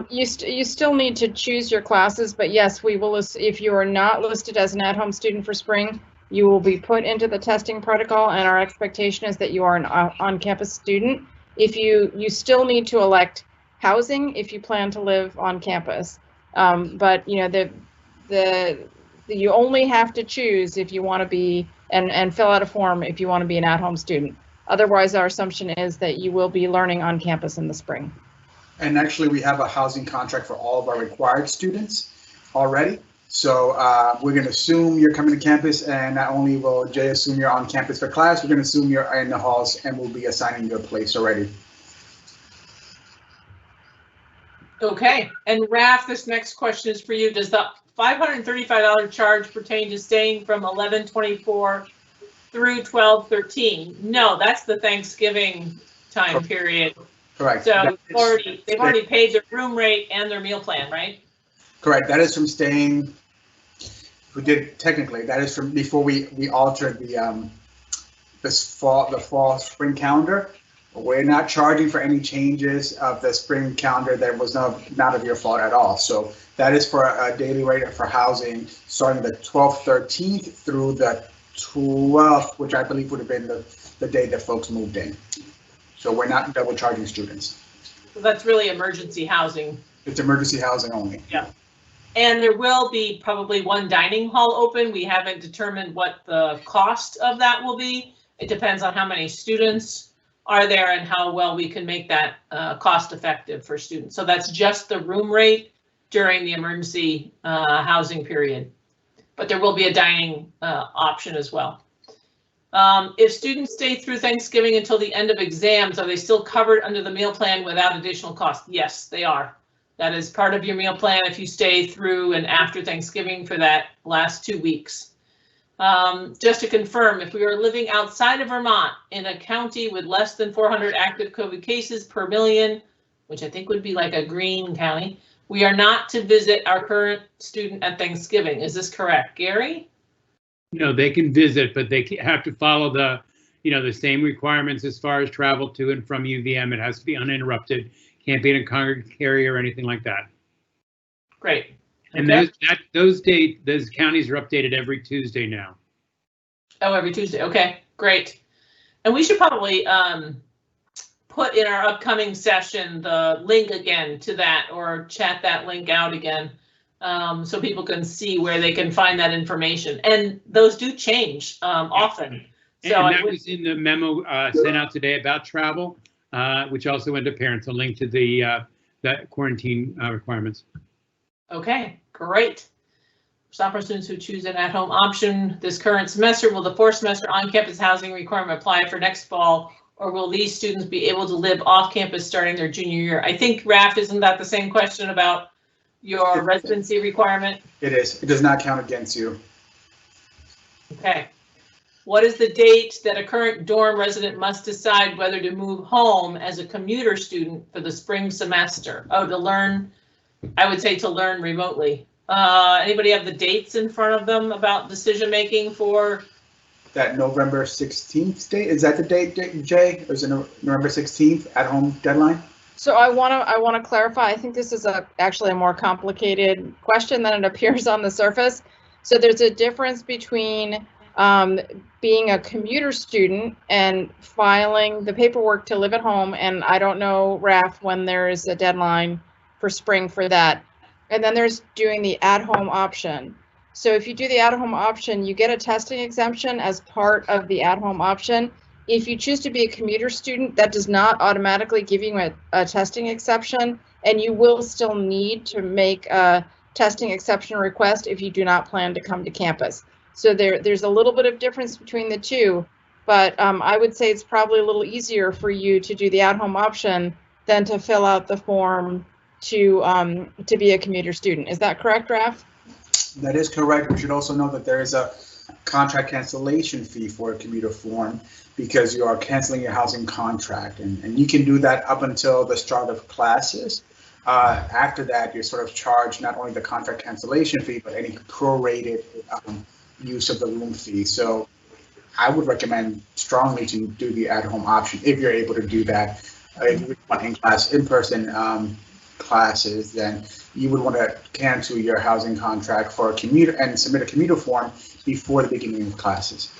You still need to choose your classes, but yes, we will. If you are not listed as an at-home student for spring, you will be put into the testing protocol, and our expectation is that you are an on-campus student. If you still need to elect housing if you plan to live on campus, but you know you only have to choose if you want to be and fill out a form if you want to be an at-home student. Otherwise, our assumption is that you will be learning on campus in the spring. And actually, we have a housing contract for all of our required students already. So we're going to assume you're coming to campus, and not only will Jay assume you're on campus for class, we're going to assume you're in the halls, and we'll be assigning you a place already. Okay, and Raph, this next question is for you. Does the $535 charge pertain to staying from 11/24 through 12/13? No, that's the Thanksgiving time period. Correct. So they've already paid their room rate and their meal plan, right? Correct. That is from staying. We did technically. That is from before we altered the fall spring calendar. We're not charging for any changes of the spring calendar. That was not of your fault at all. So that is for a daily rate for housing starting the 12th, 13th through the 12th, which I believe would have been the day that folks moved in. So we're not double charging students. So that's really emergency housing. It's emergency housing only. Yeah. And there will be probably one dining hall open. We haven't determined what the cost of that will be. It depends on how many students are there and how well we can make that cost effective for students. So that's just the room rate during the emergency housing period. But there will be a dining option as well. If students stay through Thanksgiving until the end of exams, are they still covered under the meal plan without additional cost? Yes, they are. That is part of your meal plan if you stay through and after Thanksgiving for that last 2 weeks. Just to confirm, if we are living outside of Vermont in a county with less than 400 active COVID cases per million, which I think would be like a green county, we are not to visit our current student at Thanksgiving. Is this correct, Gary? No, they can visit, but they have to follow the same requirements as far as travel to and from UVM. It has to be uninterrupted. Can't be in a congregate carrier or anything like that. Great. And Okay. those counties are updated every Tuesday now. Oh, every Tuesday. Okay, great. And we should probably put in our upcoming session the link again to that, or chat that link out again, so people can see where they can find that information. And those do change often. So And that was in the memo sent out today about travel, which also went to parents, a link to the quarantine requirements. Okay, great. Sophomore students who choose an at-home option this current semester, will the 4th semester on-campus housing requirement apply for next fall, or will these students be able to live off-campus starting their junior year? I think, Raph, isn't that the same question about your residency requirement? It is. It does not count against you. Okay. What is the date that a current dorm resident must decide whether to move home as a commuter student for the spring semester? Oh, to learn, I would say to learn remotely. Anybody have the dates in front of them about decision making for that November 16th date. Is that the date, Jay? Is it November 16th at-home deadline? So I want to clarify. I think this is actually a more complicated question than it appears on the surface. So there's a difference between being a commuter student and filing the paperwork to live at home, and I don't know, Raf, when there is a deadline for spring for that. And then there's doing the at-home option. So if you do the at-home option, you get a testing exemption as part of the at-home option. If you choose to be a commuter student, that does not automatically give you a testing exception, and you will still need to make a testing exception request if you do not plan to come to campus. So there's a little bit of difference between the two, but I would say it's probably a little easier for you to do the at-home option than to fill out the form to be a commuter student. Is that correct, Raf? That is correct. We should also know that there is a contract cancellation fee for a commuter form because you are canceling your housing contract, and you can do that up until the start of classes. After that, you're sort of charged not only the contract cancellation fee, but any prorated use of the room fee. So I would recommend strongly to do the at-home option if you're able to do that. If you want in-person classes, then you would want to cancel your housing contract for a commuter and submit a commuter form before the beginning of classes.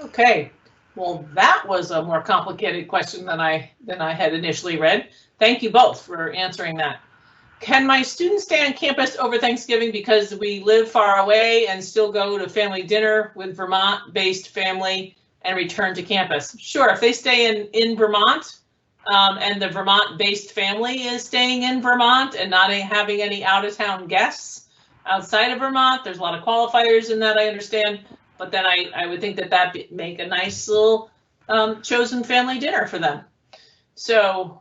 Okay, well, that was a more complicated question than I had initially read. Thank you both for answering that. Can my students stay on campus over Thanksgiving because we live far away and still go to family dinner with Vermont-based family and return to campus? Sure, if they stay in Vermont and the Vermont-based family is staying in Vermont and not having any out-of-town guests outside of Vermont, there's a lot of qualifiers in that, I understand. But then I would think that that'd make a nice little chosen family dinner for them. So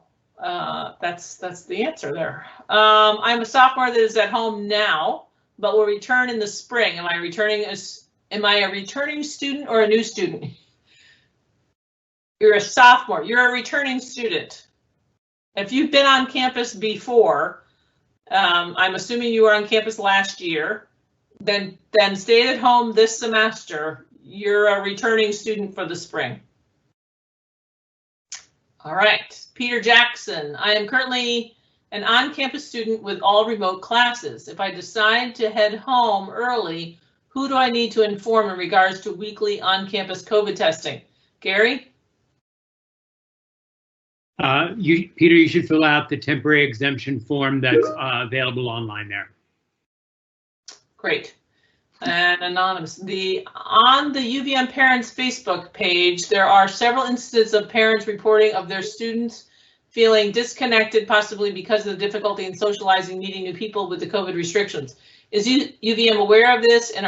that's the answer there. I'm a sophomore that is at home now, but will return in the spring. Am I a returning student or a new student? You're a sophomore. You're a returning student. If you've been on campus before, I'm assuming you were on campus last year, then stay at home this semester. You're a returning student for the spring. All right, Peter Jackson. I am currently an on-campus student with all remote classes. If I decide to head home early, who do I need to inform in regards to weekly on-campus COVID testing? Gary? Peter, you should fill out the temporary exemption form that's available online there. Great. And anonymous. On the UVM parents Facebook page, there are several instances of parents reporting of their students feeling disconnected, possibly because of the difficulty in socializing, meeting new people with the COVID restrictions. Is UVM aware of this, and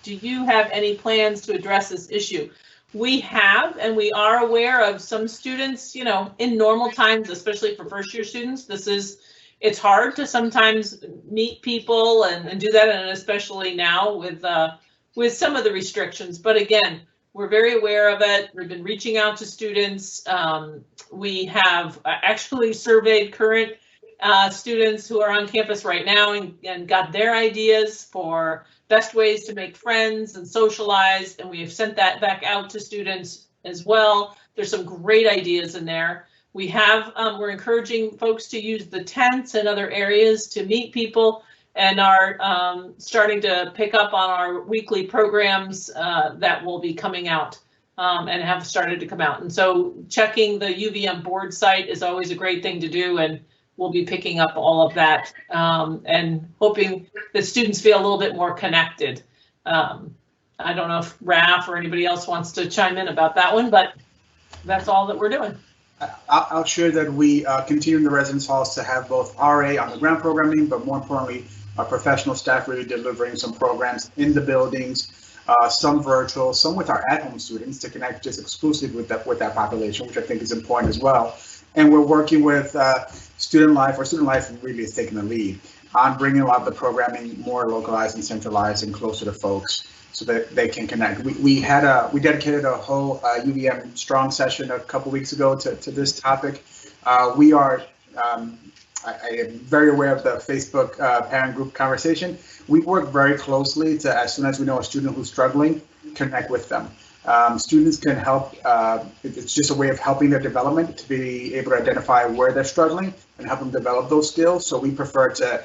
do you have any plans to address this issue? We have, and we are aware of some students, you know, in normal times, especially for first year students, it's hard to sometimes meet people and do that, and especially now with some of the restrictions. But again, we're very aware of it. We've been reaching out to students. We have actually surveyed current students who are on campus right now and got their ideas for best ways to make friends and socialize, and we have sent that back out to students as well. There's some great ideas in there. We're encouraging folks to use the tents and other areas to meet people, and are starting to pick up on our weekly programs that will be coming out and have started to come out. And so checking the UVM board site is always a great thing to do, and we'll be picking up all of that and hoping that students feel a little bit more connected. I don't know if Raf or anybody else wants to chime in about that one, but that's all that we're doing. I'll share that we continue in the residence halls to have both RA on the ground programming, but more importantly, our professional staff really delivering some programs in the buildings, some virtual, some with our at-home students to connect just exclusively with that population, which I think is important as well. And we're working with Student Life, or Student Life really is taking the lead on bringing a lot of the programming more localized and centralized and closer to folks, so that they can connect. We dedicated a whole UVM Strong session a couple weeks ago to this topic. We are, I am very aware of the Facebook parent group conversation. We work very closely to, as soon as we know a student who's struggling, connect with them. Students can help, it's just a way of helping their development to be able to identify where they're struggling and help them develop those skills. So we prefer to,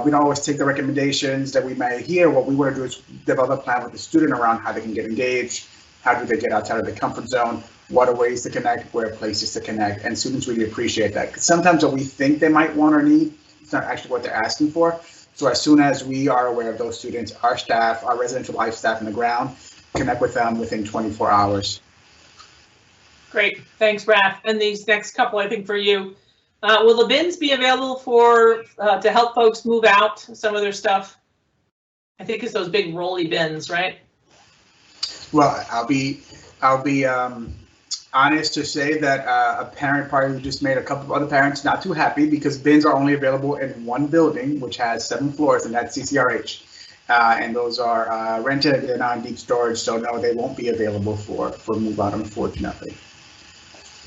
we don't always take the recommendations that we may hear. What we want to do is develop a plan with the student around how they can get engaged, how do they get outside of the comfort zone, what are ways to connect, where are places to connect, and students really appreciate that. Because sometimes what we think they might want or need, it's not actually what they're asking for. So as soon as we are aware of those students, our staff, our residential life staff on the ground, connect with them within 24 hours. Great, thanks, Raph. And these next couple, I think for you, will the bins be available for to help folks move out some of their stuff? I think it's those big rolly bins, right? Well, I'll be honest to say that a parent probably just made a couple of other parents not too happy because bins are only available in one building, which has 7 floors, and that's CCRH. And those are rented, they're not in deep storage, so no, they won't be available for move out, unfortunately.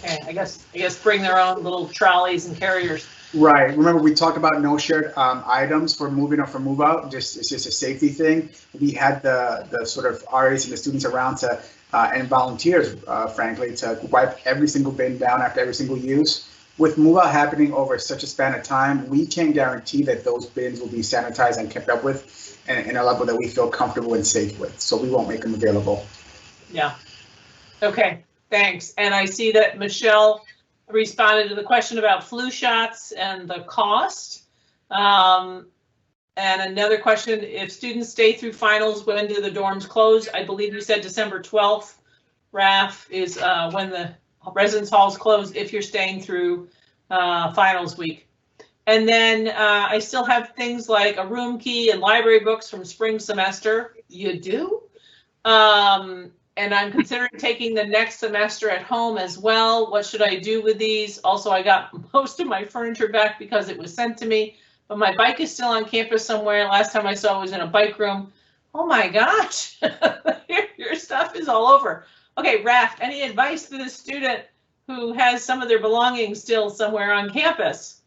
Okay, I guess bring their own little trolleys and carriers. Right. Remember, we talked about no shared items for moving or for move out. It's just a safety thing. We had the sort of RAs and the students around to and volunteers, frankly, to wipe every single bin down after every single use. With move out happening over such a span of time, we can't guarantee that those bins will be sanitized and kept up with in a level that we feel comfortable and safe with. So we won't make them available. Yeah. Okay, thanks. And I see that Michelle responded to the question about flu shots and the cost. And another question, if students stay through finals, when do the dorms close? I believe you said December 12th, Raph, is when the residence halls close if you're staying through finals week. And then I still have things like a room key and library books from spring semester. You do? And I'm considering taking the next semester at home as well. What should I do with these? Also, I got most of my furniture back because it was sent to me, but my bike is still on campus somewhere. Last time I saw it was in a bike room. Oh my gosh, your stuff is all over. Okay, Raph, any advice for the student who has some of their belongings still somewhere on campus?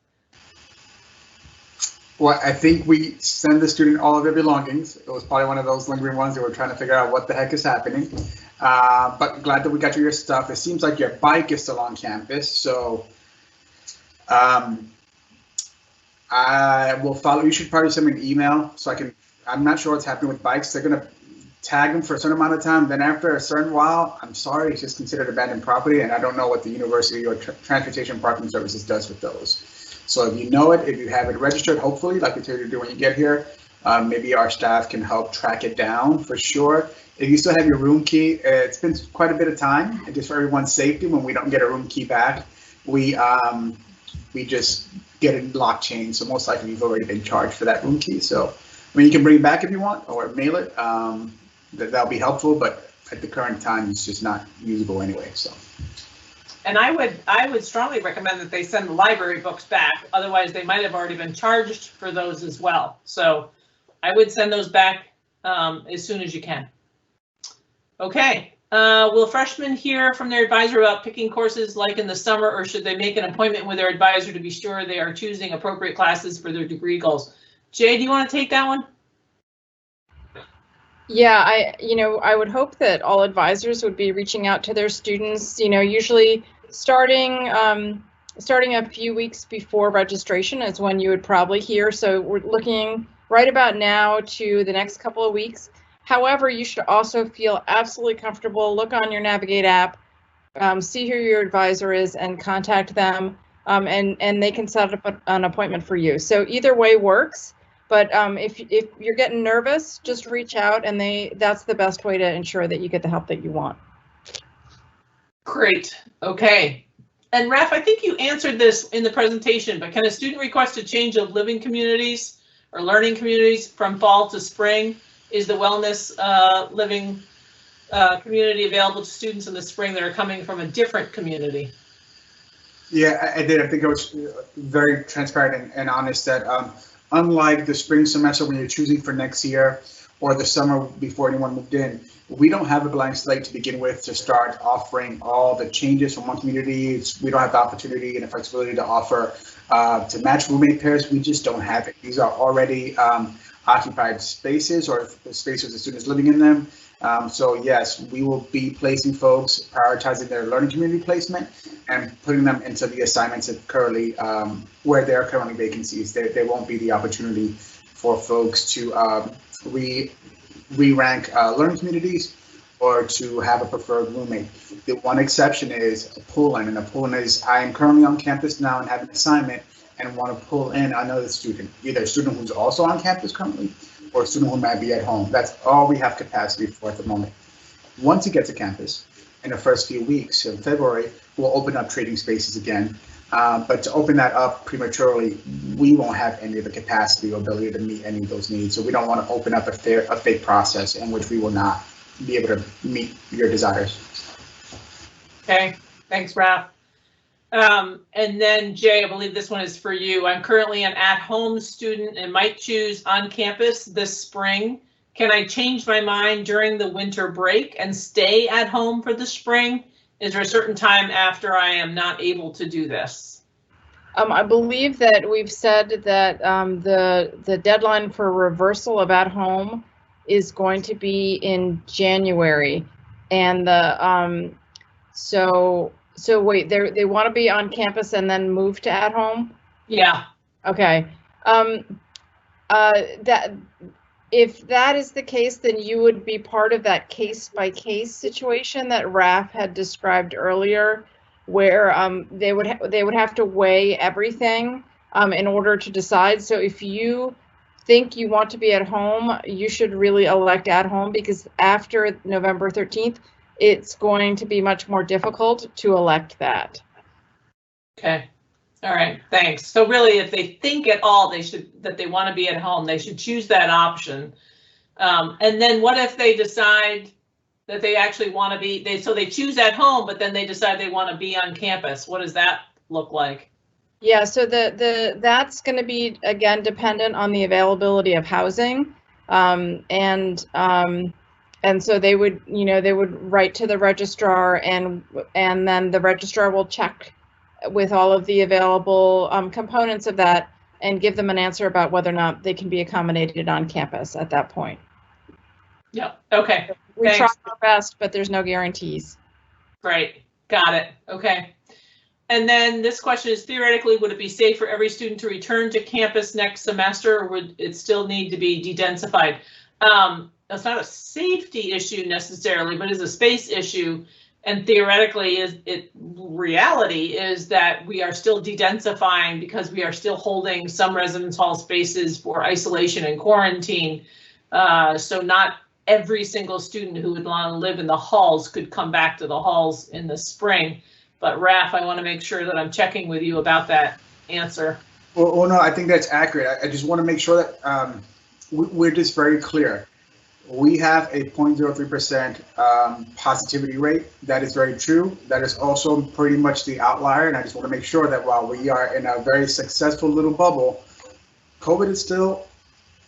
Well, I think we send the student all of their belongings. It was probably one of those lingering ones that we're trying to figure out what the heck is happening. But glad that we got your stuff. It seems like your bike is still on campus, so I will follow. You should probably send me an email so I can. I'm not sure what's happening with bikes. They're gonna tag them for a certain amount of time. Then after a certain while, I'm sorry, it's just considered abandoned property, and I don't know what the university or transportation parking services does with those. So if you know it, if you have it registered, hopefully, like I told you to do when you get here, maybe our staff can help track it down for sure. If you still have your room key, it's been quite a bit of time, and just for everyone's safety, when we don't get a room key back, we just get a lock chain. So most likely you've already been charged for that room key. So I mean, you can bring it back if you want or mail it. That'll be helpful, but at the current time, it's just not usable anyway. So. And I would strongly recommend that they send the library books back. Otherwise, they might have already been charged for those as well. So I would send those back as soon as you can. Okay. Will freshmen hear from their advisor about picking courses like in the summer, or should they make an appointment with their advisor to be sure they are choosing appropriate classes for their degree goals? Jay, do you want to take that one? Yeah, I would hope that all advisors would be reaching out to their students, usually starting a few weeks before registration is when you would probably hear. So we're looking right about now to the next couple of weeks. However, you should also feel absolutely comfortable. Look on your Navigate app, see who your advisor is, and contact them, and they can set up an appointment for you. So either way works. But if you're getting nervous, just reach out, and that's the best way to ensure that you get the help that you want. Great. Okay. And Raph, I think you answered this in the presentation, but can a student request a change of living communities or learning communities from fall to spring? Is the wellness living community available to students in the spring that are coming from a different community? Yeah, I did. I think I was very transparent and honest that unlike the spring semester when you're choosing for next year or the summer before anyone moved in, we don't have a blank slate to begin with to start offering all the changes from one community. We don't have the opportunity and the flexibility to offer to match roommate pairs. We just don't have it. These are already occupied spaces or spaces the students living in them. So yes, we will be placing folks, prioritizing their learning community placement and putting them into the assignments that currently, where there are currently vacancies. There won't be the opportunity for folks to re-rank learning communities or to have a preferred roommate. The one exception is a pull-in, and a pull-in is I am currently on campus now and have an assignment and want to pull in another student, either a student who's also on campus currently or a student who might be at home. That's all we have capacity for at the moment. Once you get to campus, in the first few weeks in February, we'll open up trading spaces again. But to open that up prematurely, we won't have any of the capacity or ability to meet any of those needs. So we don't want to open up a fake process in which we will not be able to meet your desires. Okay, thanks, Raph. And then Jay, I believe this one is for you. I'm currently an at-home student and might choose on campus this spring. Can I change my mind during the winter break and stay at home for the spring? Is there a certain time after I am not able to do this? I believe that we've said that the deadline for reversal of at home is going to be in January, and the so wait, they want to be on campus and then move to at home? Yeah. Okay. That if that is the case, then you would be part of that case by case situation that Raph had described earlier, where they would have to weigh everything in order to decide. So if you think you want to be at home, you should really elect at home, because after November 13th, it's going to be much more difficult to elect that. Okay. All right. Thanks. So really, if they think at all that they want to be at home, they should choose that option. And then what if they decide that they actually want to be, so they choose at home, but then they decide they want to be on campus? What does that look like? Yeah, so that's going to be, again, dependent on the availability of housing, and so they would write to the registrar, and then the registrar will check with all of the available components of that and give them an answer about whether or not they can be accommodated on campus at that point. Yeah. Okay. We try our best, but there's no guarantees. Great. Got it. Okay. And then this question is, theoretically, would it be safe for every student to return to campus next semester, or would it still need to be de-densified? That's not a safety issue necessarily, but is a space issue. And theoretically, reality is that we are still de-densifying because we are still holding some residence hall spaces for isolation and quarantine. So not every single student who would want to live in the halls could come back to the halls in the spring. But Raph, I want to make sure that I'm checking with you about that answer. Well, no, I think that's accurate. I just want to make sure that we're just very clear. We have a 0.03% positivity rate. That is very true. That is also pretty much the outlier. And I just want to make sure that while we are in a very successful little bubble, COVID is still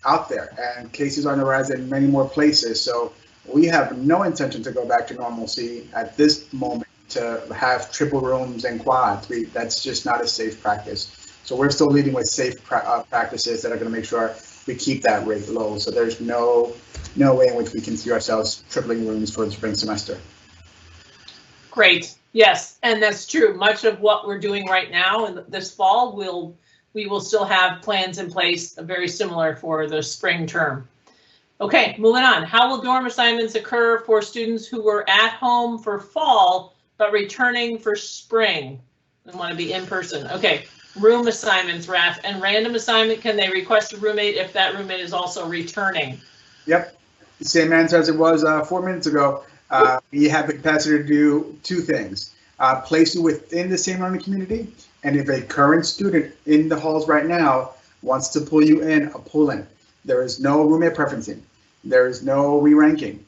out there and cases are on the rise in many more places. So we have no intention to go back to normalcy at this moment, to have triple rooms and quads. That's just not a safe practice. So we're still leading with safe practices that are going to make sure we keep that rate low. So there's no way in which we can see ourselves tripling rooms for the spring semester. Great. Yes, and that's true. Much of what we're doing right now in this fall, we will still have plans in place very similar for the spring term. Okay, moving on. How will dorm assignments occur for students who were at home for fall but returning for spring and want to be in person? Okay, room assignments, Raph, and random assignment, can they request a roommate if that roommate is also returning? Yep, same answer as it was 4 minutes ago. We have the capacity to do two things. Place you within the same learning community, and if a current student in the halls right now wants to pull you in, a pull in. There is no roommate preferencing. There is no re-ranking.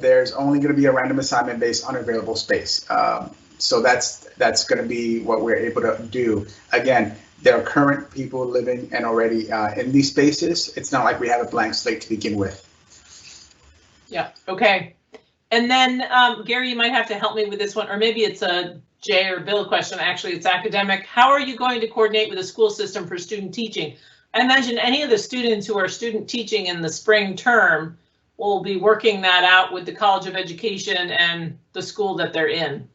There's only going to be a random assignment based on available space. So that's going to be what we're able to do. Again, there are current people living and already in these spaces. It's not like we have a blank slate to begin with. Yeah. Okay. And then Gary, you might have to help me with this one, or maybe it's a Jay or Bill question. Actually, it's academic. How are you going to coordinate with the school system for student teaching? I imagine any of the students who are student teaching in the spring term we'll be working that out with the College of Education and the school that they're in.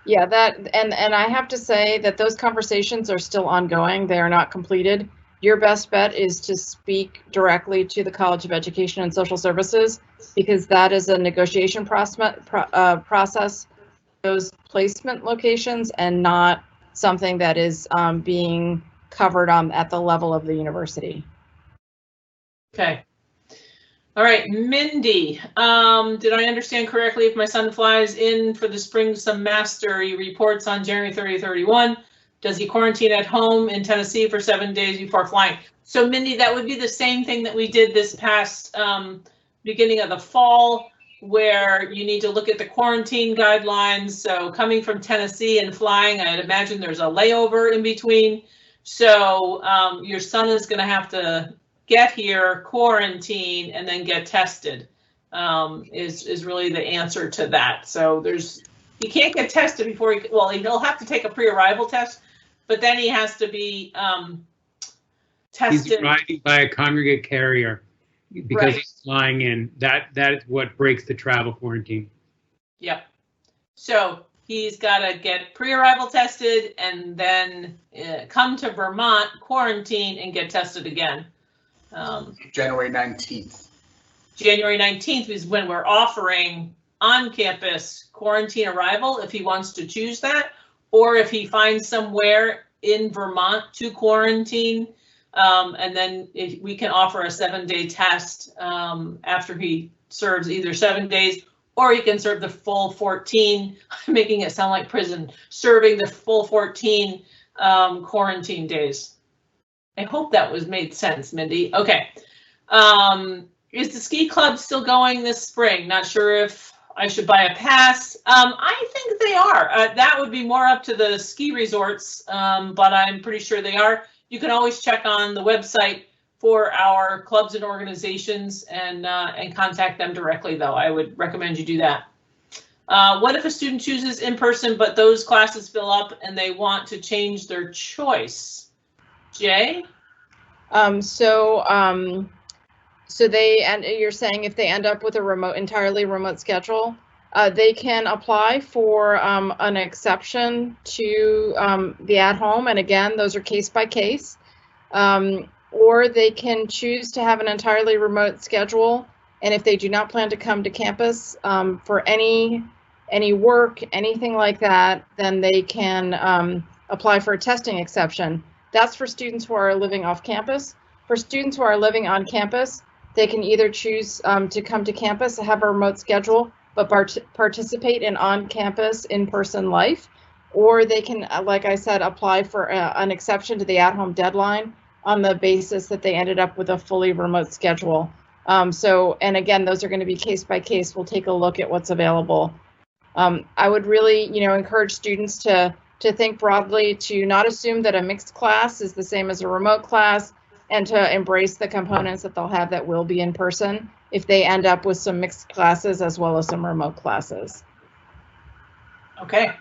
Yeah, and I have to say that those conversations are still ongoing. They are not completed. Your best bet is to speak directly to the College of Education and Social Services, because that is a negotiation process, those placement locations, and not something that is being covered at the level of the university. Okay. All right, Mindy, did I understand correctly, if my son flies in for the spring semester, he reports on January 30, 31, does he quarantine at home in Tennessee for 7 days before flying? So Mindy, that would be the same thing that we did this past beginning of the fall, where you need to look at the quarantine guidelines. So coming from Tennessee and flying, I'd imagine there's a layover in between. So your son is going to have to get here, quarantine, and then get tested, is really the answer to that. So he can't get tested before he'll have to take a pre-arrival test, but then he has to be tested. He's arriving by a congregate carrier because Right. he's flying in. That is what breaks the travel quarantine. Yep. So he's got to get pre-arrival tested and then come to Vermont, quarantine, and get tested again. January 19th. January 19th is when we're offering on-campus quarantine arrival, if he wants to choose that, or if he finds somewhere in Vermont to quarantine, and then we can offer a 7-day test after he serves either 7 days, or he can serve the full 14, making it sound like prison, serving the full 14 quarantine days. I hope that made sense, Mindy. Okay. Is the ski club still going this spring? Not sure if I should buy a pass. I think they are. That would be more up to the ski resorts, but I'm pretty sure they are. You can always check on the website for our clubs and organizations and contact them directly, though. I would recommend you do that. What if a student chooses in person, but those classes fill up and they want to change their choice? Jay? So you're saying if they end up with a entirely remote schedule, they can apply for an exception to the at-home, and again, those are case by case. Or they can choose to have an entirely remote schedule, and if they do not plan to come to campus for any work, anything like that, then they can apply for a testing exception. That's for students who are living off campus. For students who are living on campus, they can either choose to come to campus, have a remote schedule, but participate in on-campus, in-person life, or they can, like I said, apply for an exception to the at-home deadline on the basis that they ended up with a fully remote schedule. And again, those are going to be case by case. We'll take a look at what's available. I would really, encourage students to think broadly, to not assume that a mixed class is the same as a remote class, and to embrace the components that they'll have that will be in person if they end up with some mixed classes as well as some remote classes. Okay.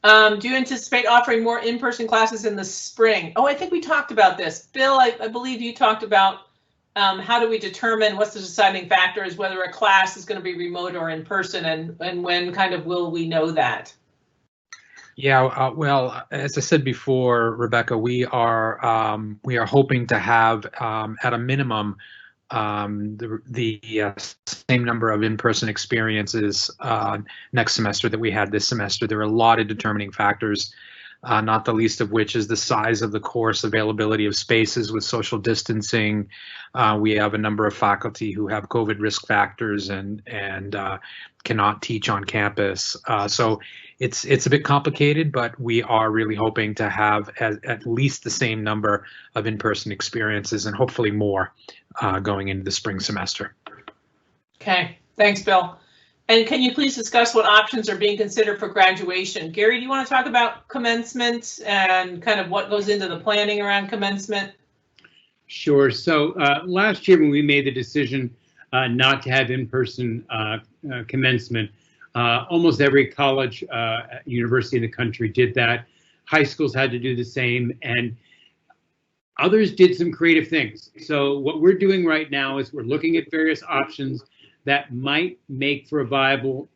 Do you anticipate offering more in-person classes in the spring? Oh, I think we talked about this. Bill, I believe you talked about how do we determine what's the deciding factor is whether a class is going to be remote or in person, and when kind of will we know that? Yeah, well, as I said before, Rebecca, we are hoping to have at a minimum the same number of in-person experiences next semester that we had this semester. There are a lot of determining factors, not the least of which is the size of the course, availability of spaces with social distancing. We have a number of faculty who have COVID risk factors and cannot teach on campus. So it's a bit complicated, but we are really hoping to have at least the same number of in-person experiences and hopefully more going into the spring semester. Okay, thanks, Bill. And can you please discuss what options are being considered for graduation? Gary, do you want to talk about commencement and kind of what goes into the planning around commencement? Sure. So last year when we made the decision not to have in-person commencement, almost every college, university in the country did that. High schools had to do the same. And Others did some creative things. So what we're doing right now is we're looking at various options that might make for a viable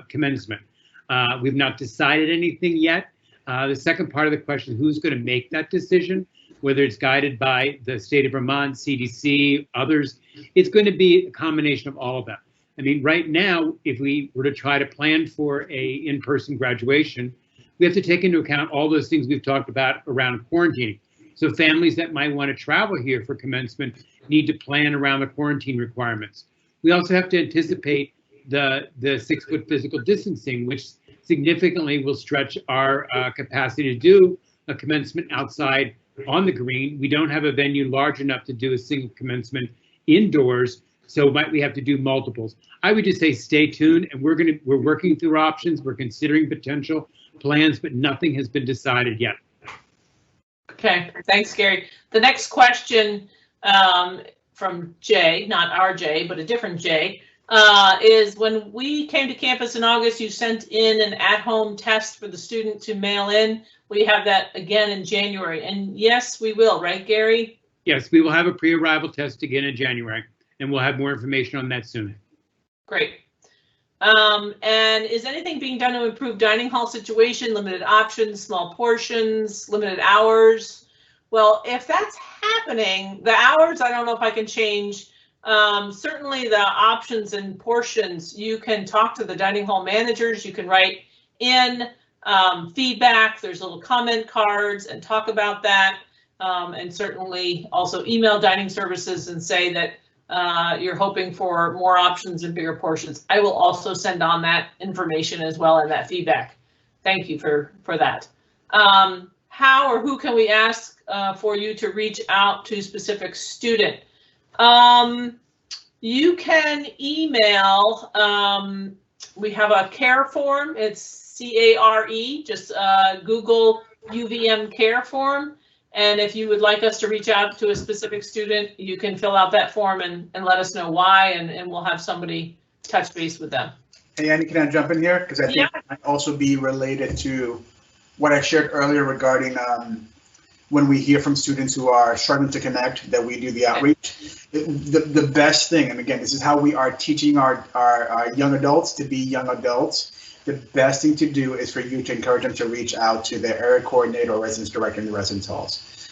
commencement. We've not decided anything yet. The second part of the question, who's going to make that decision, whether it's guided by the state of Vermont, CDC, others, it's going to be a combination of all of that. I mean, right now, if we were to try to plan for a in-person graduation, we have to take into account all those things we've talked about around quarantining. So families that might want to travel here for commencement need to plan around the quarantine requirements. We also have to anticipate the 6-foot physical distancing, which significantly will stretch our capacity to do a commencement outside on the green. We don't have a venue large enough to do a single commencement indoors, so might we have to do multiples. I would just say stay tuned, and we're working through options. We're considering potential plans, but nothing has been decided yet. Okay, thanks, Gary. The next question from Jay, not our Jay, but a different Jay, is when we came to campus in August, you sent in an at-home test for the student to mail in. We have that again in January, and yes, we will, right, Gary? Yes, we will have a pre-arrival test again in January, and we'll have more information on that soon. Great. And is anything being done to improve dining hall situation, limited options, small portions, limited hours? Well, if that's happening, the hours, I don't know if I can change. Certainly the options and portions, you can talk to the dining hall managers, you can write in feedback, there's little comment cards and talk about that. And certainly also email dining services and say that you're hoping for more options and bigger portions. I will also send on that information as well and that feedback. Thank you for that. How or who can we ask for you to reach out to specific student? You can email, we have a care form, it's CARE, just Google UVM care form. And if you would like us to reach out to a specific student, you can fill out that form and let us know why, and we'll have somebody touch base with them. Hey, Annie, can I jump in here? Because I think it might also be related to what I shared earlier regarding when we hear from students who are struggling to connect, that we do the outreach. The best thing, and again, this is how we are teaching our young adults to be young adults. The best thing to do is for you to encourage them to reach out to their area coordinator or residence director in the residence halls.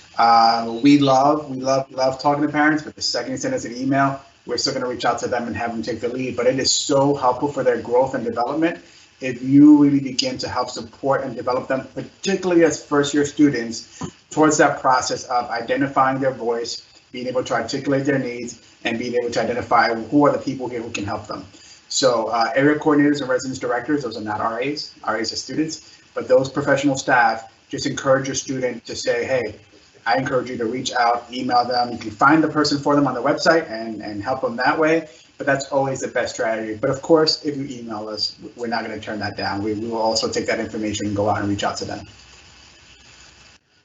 We love talking to parents, but the second you send us an email, we're still going to reach out to them and have them take the lead. But it is so helpful for their growth and development if you really begin to help support and develop them, particularly as first-year students, towards that process of identifying their voice, being able to articulate their needs, and being able to identify who are the people here who can help them. So area coordinators and residence directors, those are not RAs. RAs are students, but those professional staff, just encourage your student to say, hey, I encourage you to reach out, email them. You can find the person for them on the website and help them that way, but that's always the best strategy. But of course, if you email us, we're not going to turn that down. We will also take that information and go out and reach out to them.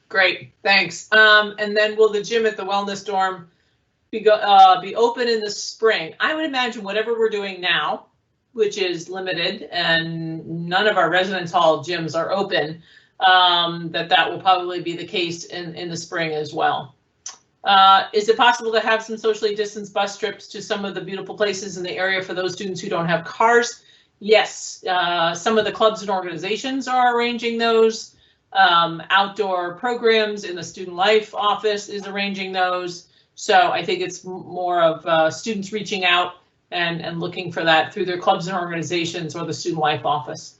Great, thanks. And then will the gym at the wellness dorm be open in the spring? I would imagine whatever we're doing now, which is limited and none of our residence hall gyms are open, that will probably be the case in the spring as well. Is it possible to have some socially distanced bus trips to some of the beautiful places in the area for those students who don't have cars? Yes, some of the clubs and organizations are arranging those. Outdoor programs in the student life office is arranging those. So I think it's more of students reaching out and looking for that through their clubs and organizations or the student life office.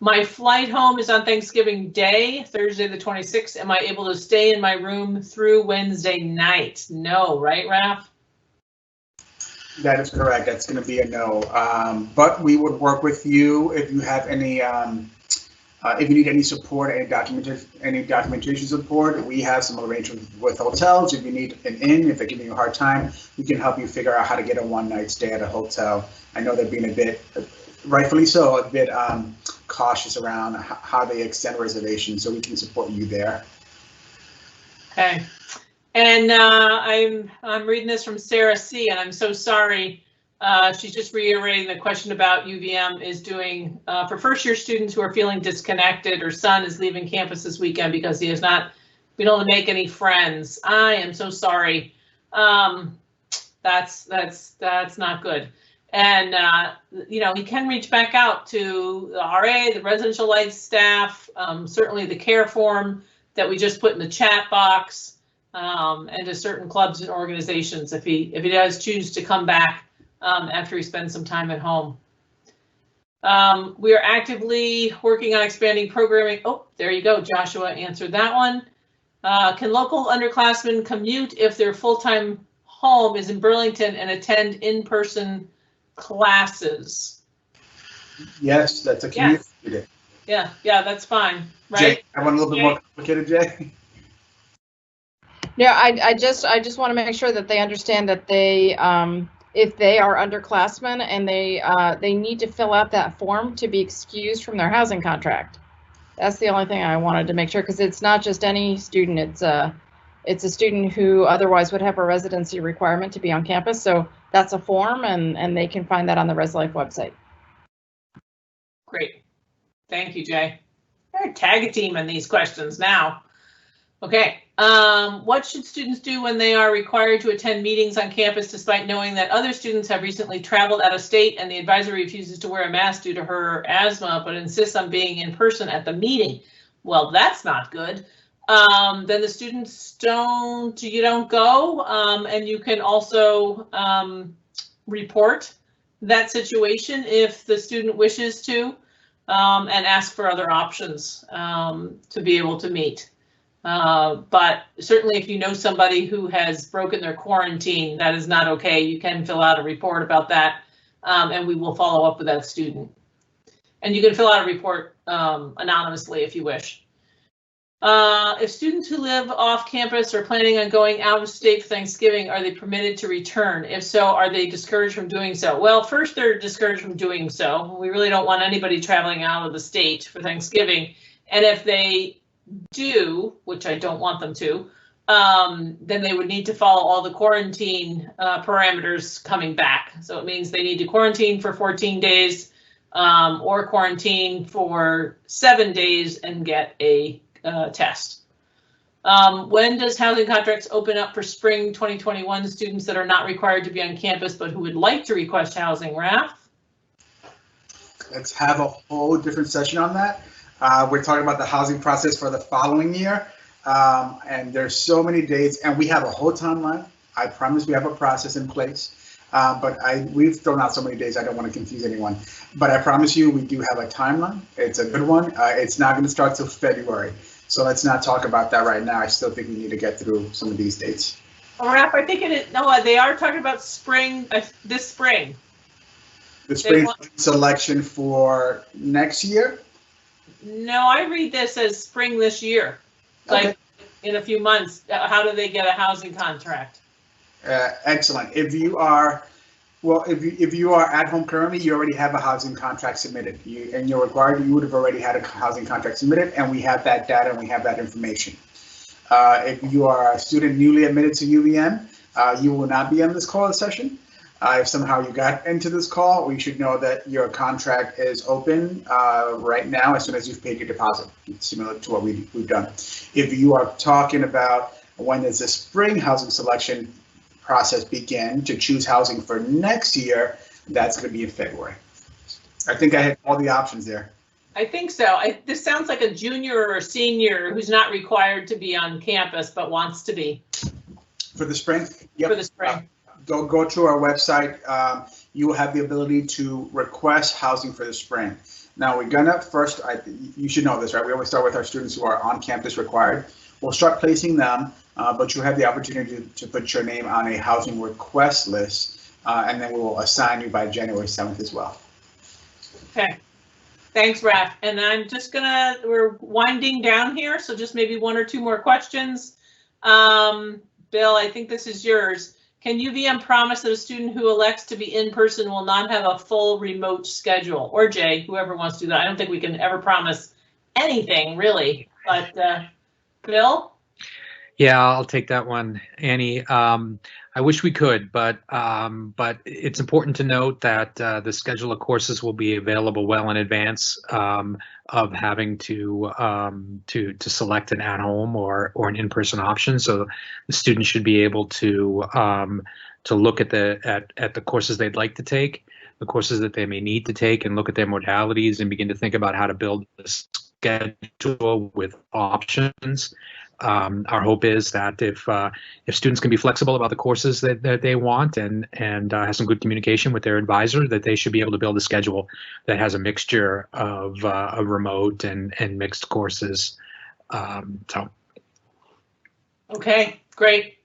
My flight home is on Thanksgiving Day, Thursday the 26th. Am I able to stay in my room through Wednesday night? No, right, Raph? That is correct. That's going to be a no. But we would work with you if you have any, if you need any support, any documentation support. We have some arrangements with hotels. If you need an inn, if they're giving you a hard time, we can help you figure out how to get a one-night stay at a hotel. I know they're being a bit, rightfully so, a bit cautious around how they extend reservations, so we can support you there. Okay. And I'm reading this from Sarah C, and I'm so sorry. She's just reiterating the question about UVM is doing for first year students who are feeling disconnected. Her son is leaving campus this weekend because he has not We don't make any friends. I am so sorry. That's not good. And, you can reach back out to the RA, the residential life staff, certainly the care form that we just put in the chat box, and to certain clubs and organizations if he does choose to come back after he spends some time at home. We are actively working on expanding programming. Oh, there you go. Joshua answered that one. Can local underclassmen commute if their full-time home is in Burlington and attend in-person classes? Yes, that's a commute. Yes. Yeah, that's fine, right? Jay, I want a little bit more complicated, Jay. Yeah, I just want to make sure that they understand that they, if they are underclassmen and they need to fill out that form to be excused from their housing contract. That's the only thing I wanted to make sure, because it's not just any student. It's a student who otherwise would have a residency requirement to be on campus. So that's a form, and they can find that on the ResLife website. Great. Thank you, Jay. We're tag team in these questions now. Okay. What should students do when they are required to attend meetings on campus despite knowing that other students have recently traveled out of state and the advisor refuses to wear a mask due to her asthma but insists on being in person at the meeting? Well, that's not good. Then the students don't go, and you can also report that situation if the student wishes to, and ask for other options to be able to meet. But certainly if you know somebody who has broken their quarantine, that is not okay. You can fill out a report about that, and we will follow up with that student. And you can fill out a report anonymously if you wish. If students who live off campus are planning on going out of state for Thanksgiving, are they permitted to return? If so, are they discouraged from doing so? Well, first, they're discouraged from doing so. We really don't want anybody traveling out of the state for Thanksgiving. And if they do, which I don't want them to, then they would need to follow all the quarantine parameters coming back. So it means they need to quarantine for 14 days or quarantine for 7 days and get a test. When does housing contracts open up for spring 2021 students that are not required to be on campus but who would like to request housing, Raph? Let's have a whole different session on that. We're talking about the housing process for the following year, and there's so many dates, and we have a whole timeline. I promise we have a process in place, but we've thrown out so many days, I don't want to confuse anyone. But I promise you, we do have a timeline. It's a good one. It's not going to start till February, so let's not talk about that right now. I still think we need to get through some of these dates. Oh, Raph, I think no, they are talking about spring, this spring. The spring selection for next year? No, I read this as spring this year, like in a few months. How do they get a housing contract? Excellent. If you are, if you are at home currently, you already have a housing contract submitted. And you're required, you would have already had a housing contract submitted, and we have that data and we have that information. If you are a student newly admitted to UVM, you will not be on this call session. If somehow you got into this call, we should know that your contract is open right now as soon as you've paid your deposit, similar to what we've done. If you are talking about when does the spring housing selection process begin to choose housing for next year, that's going to be in February. I think I had all the options there. I think so. This sounds like a junior or a senior who's not required to be on campus but wants to be. For the spring? Yep. For the spring. Go to our website. You will have the ability to request housing for the spring. Now we're gonna first, you should know this, right? We always start with our students who are on campus required. We'll start placing them, but you have the opportunity to put your name on a housing request list, and then we will assign you by January 7th as well. Okay. Thanks, Raph. And I'm just we're winding down here, so just maybe one or two more questions. Bill, I think this is yours. Can UVM promise that a student who elects to be in person will not have a full remote schedule? Or Jay, whoever wants to do that. I don't think we can ever promise anything really, but Bill? Yeah, I'll take that one, Annie. I wish we could, but it's important to note that the schedule of courses will be available well in advance of having to select an at-home or an in-person option. So the students should be able to look at the courses they'd like to take, the courses that they may need to take, and look at their modalities and begin to think about how to build a schedule with options. Our hope is that if students can be flexible about the courses that they want and have some good communication with their advisor, that they should be able to build a schedule that has a mixture of remote and mixed courses. Okay, great.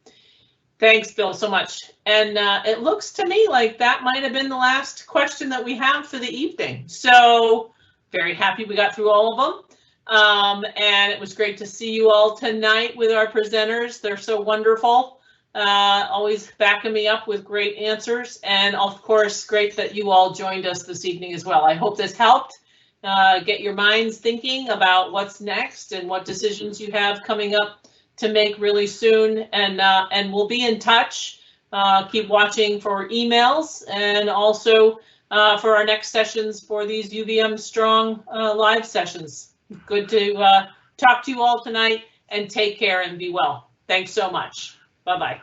Thanks, Bill, so much. And it looks to me like that might have been the last question that we have for the evening. So very happy we got through all of them. And it was great to see you all tonight with our presenters. They're so wonderful, always backing me up with great answers. And of course, great that you all joined us this evening as well. I hope this helped get your minds thinking about what's next and what decisions you have coming up to make really soon. And we'll be in touch. Keep watching for emails and also for our next sessions for these UVM Strong live sessions. Good to talk to you all tonight, and take care and be well. Thanks so much. Bye-bye.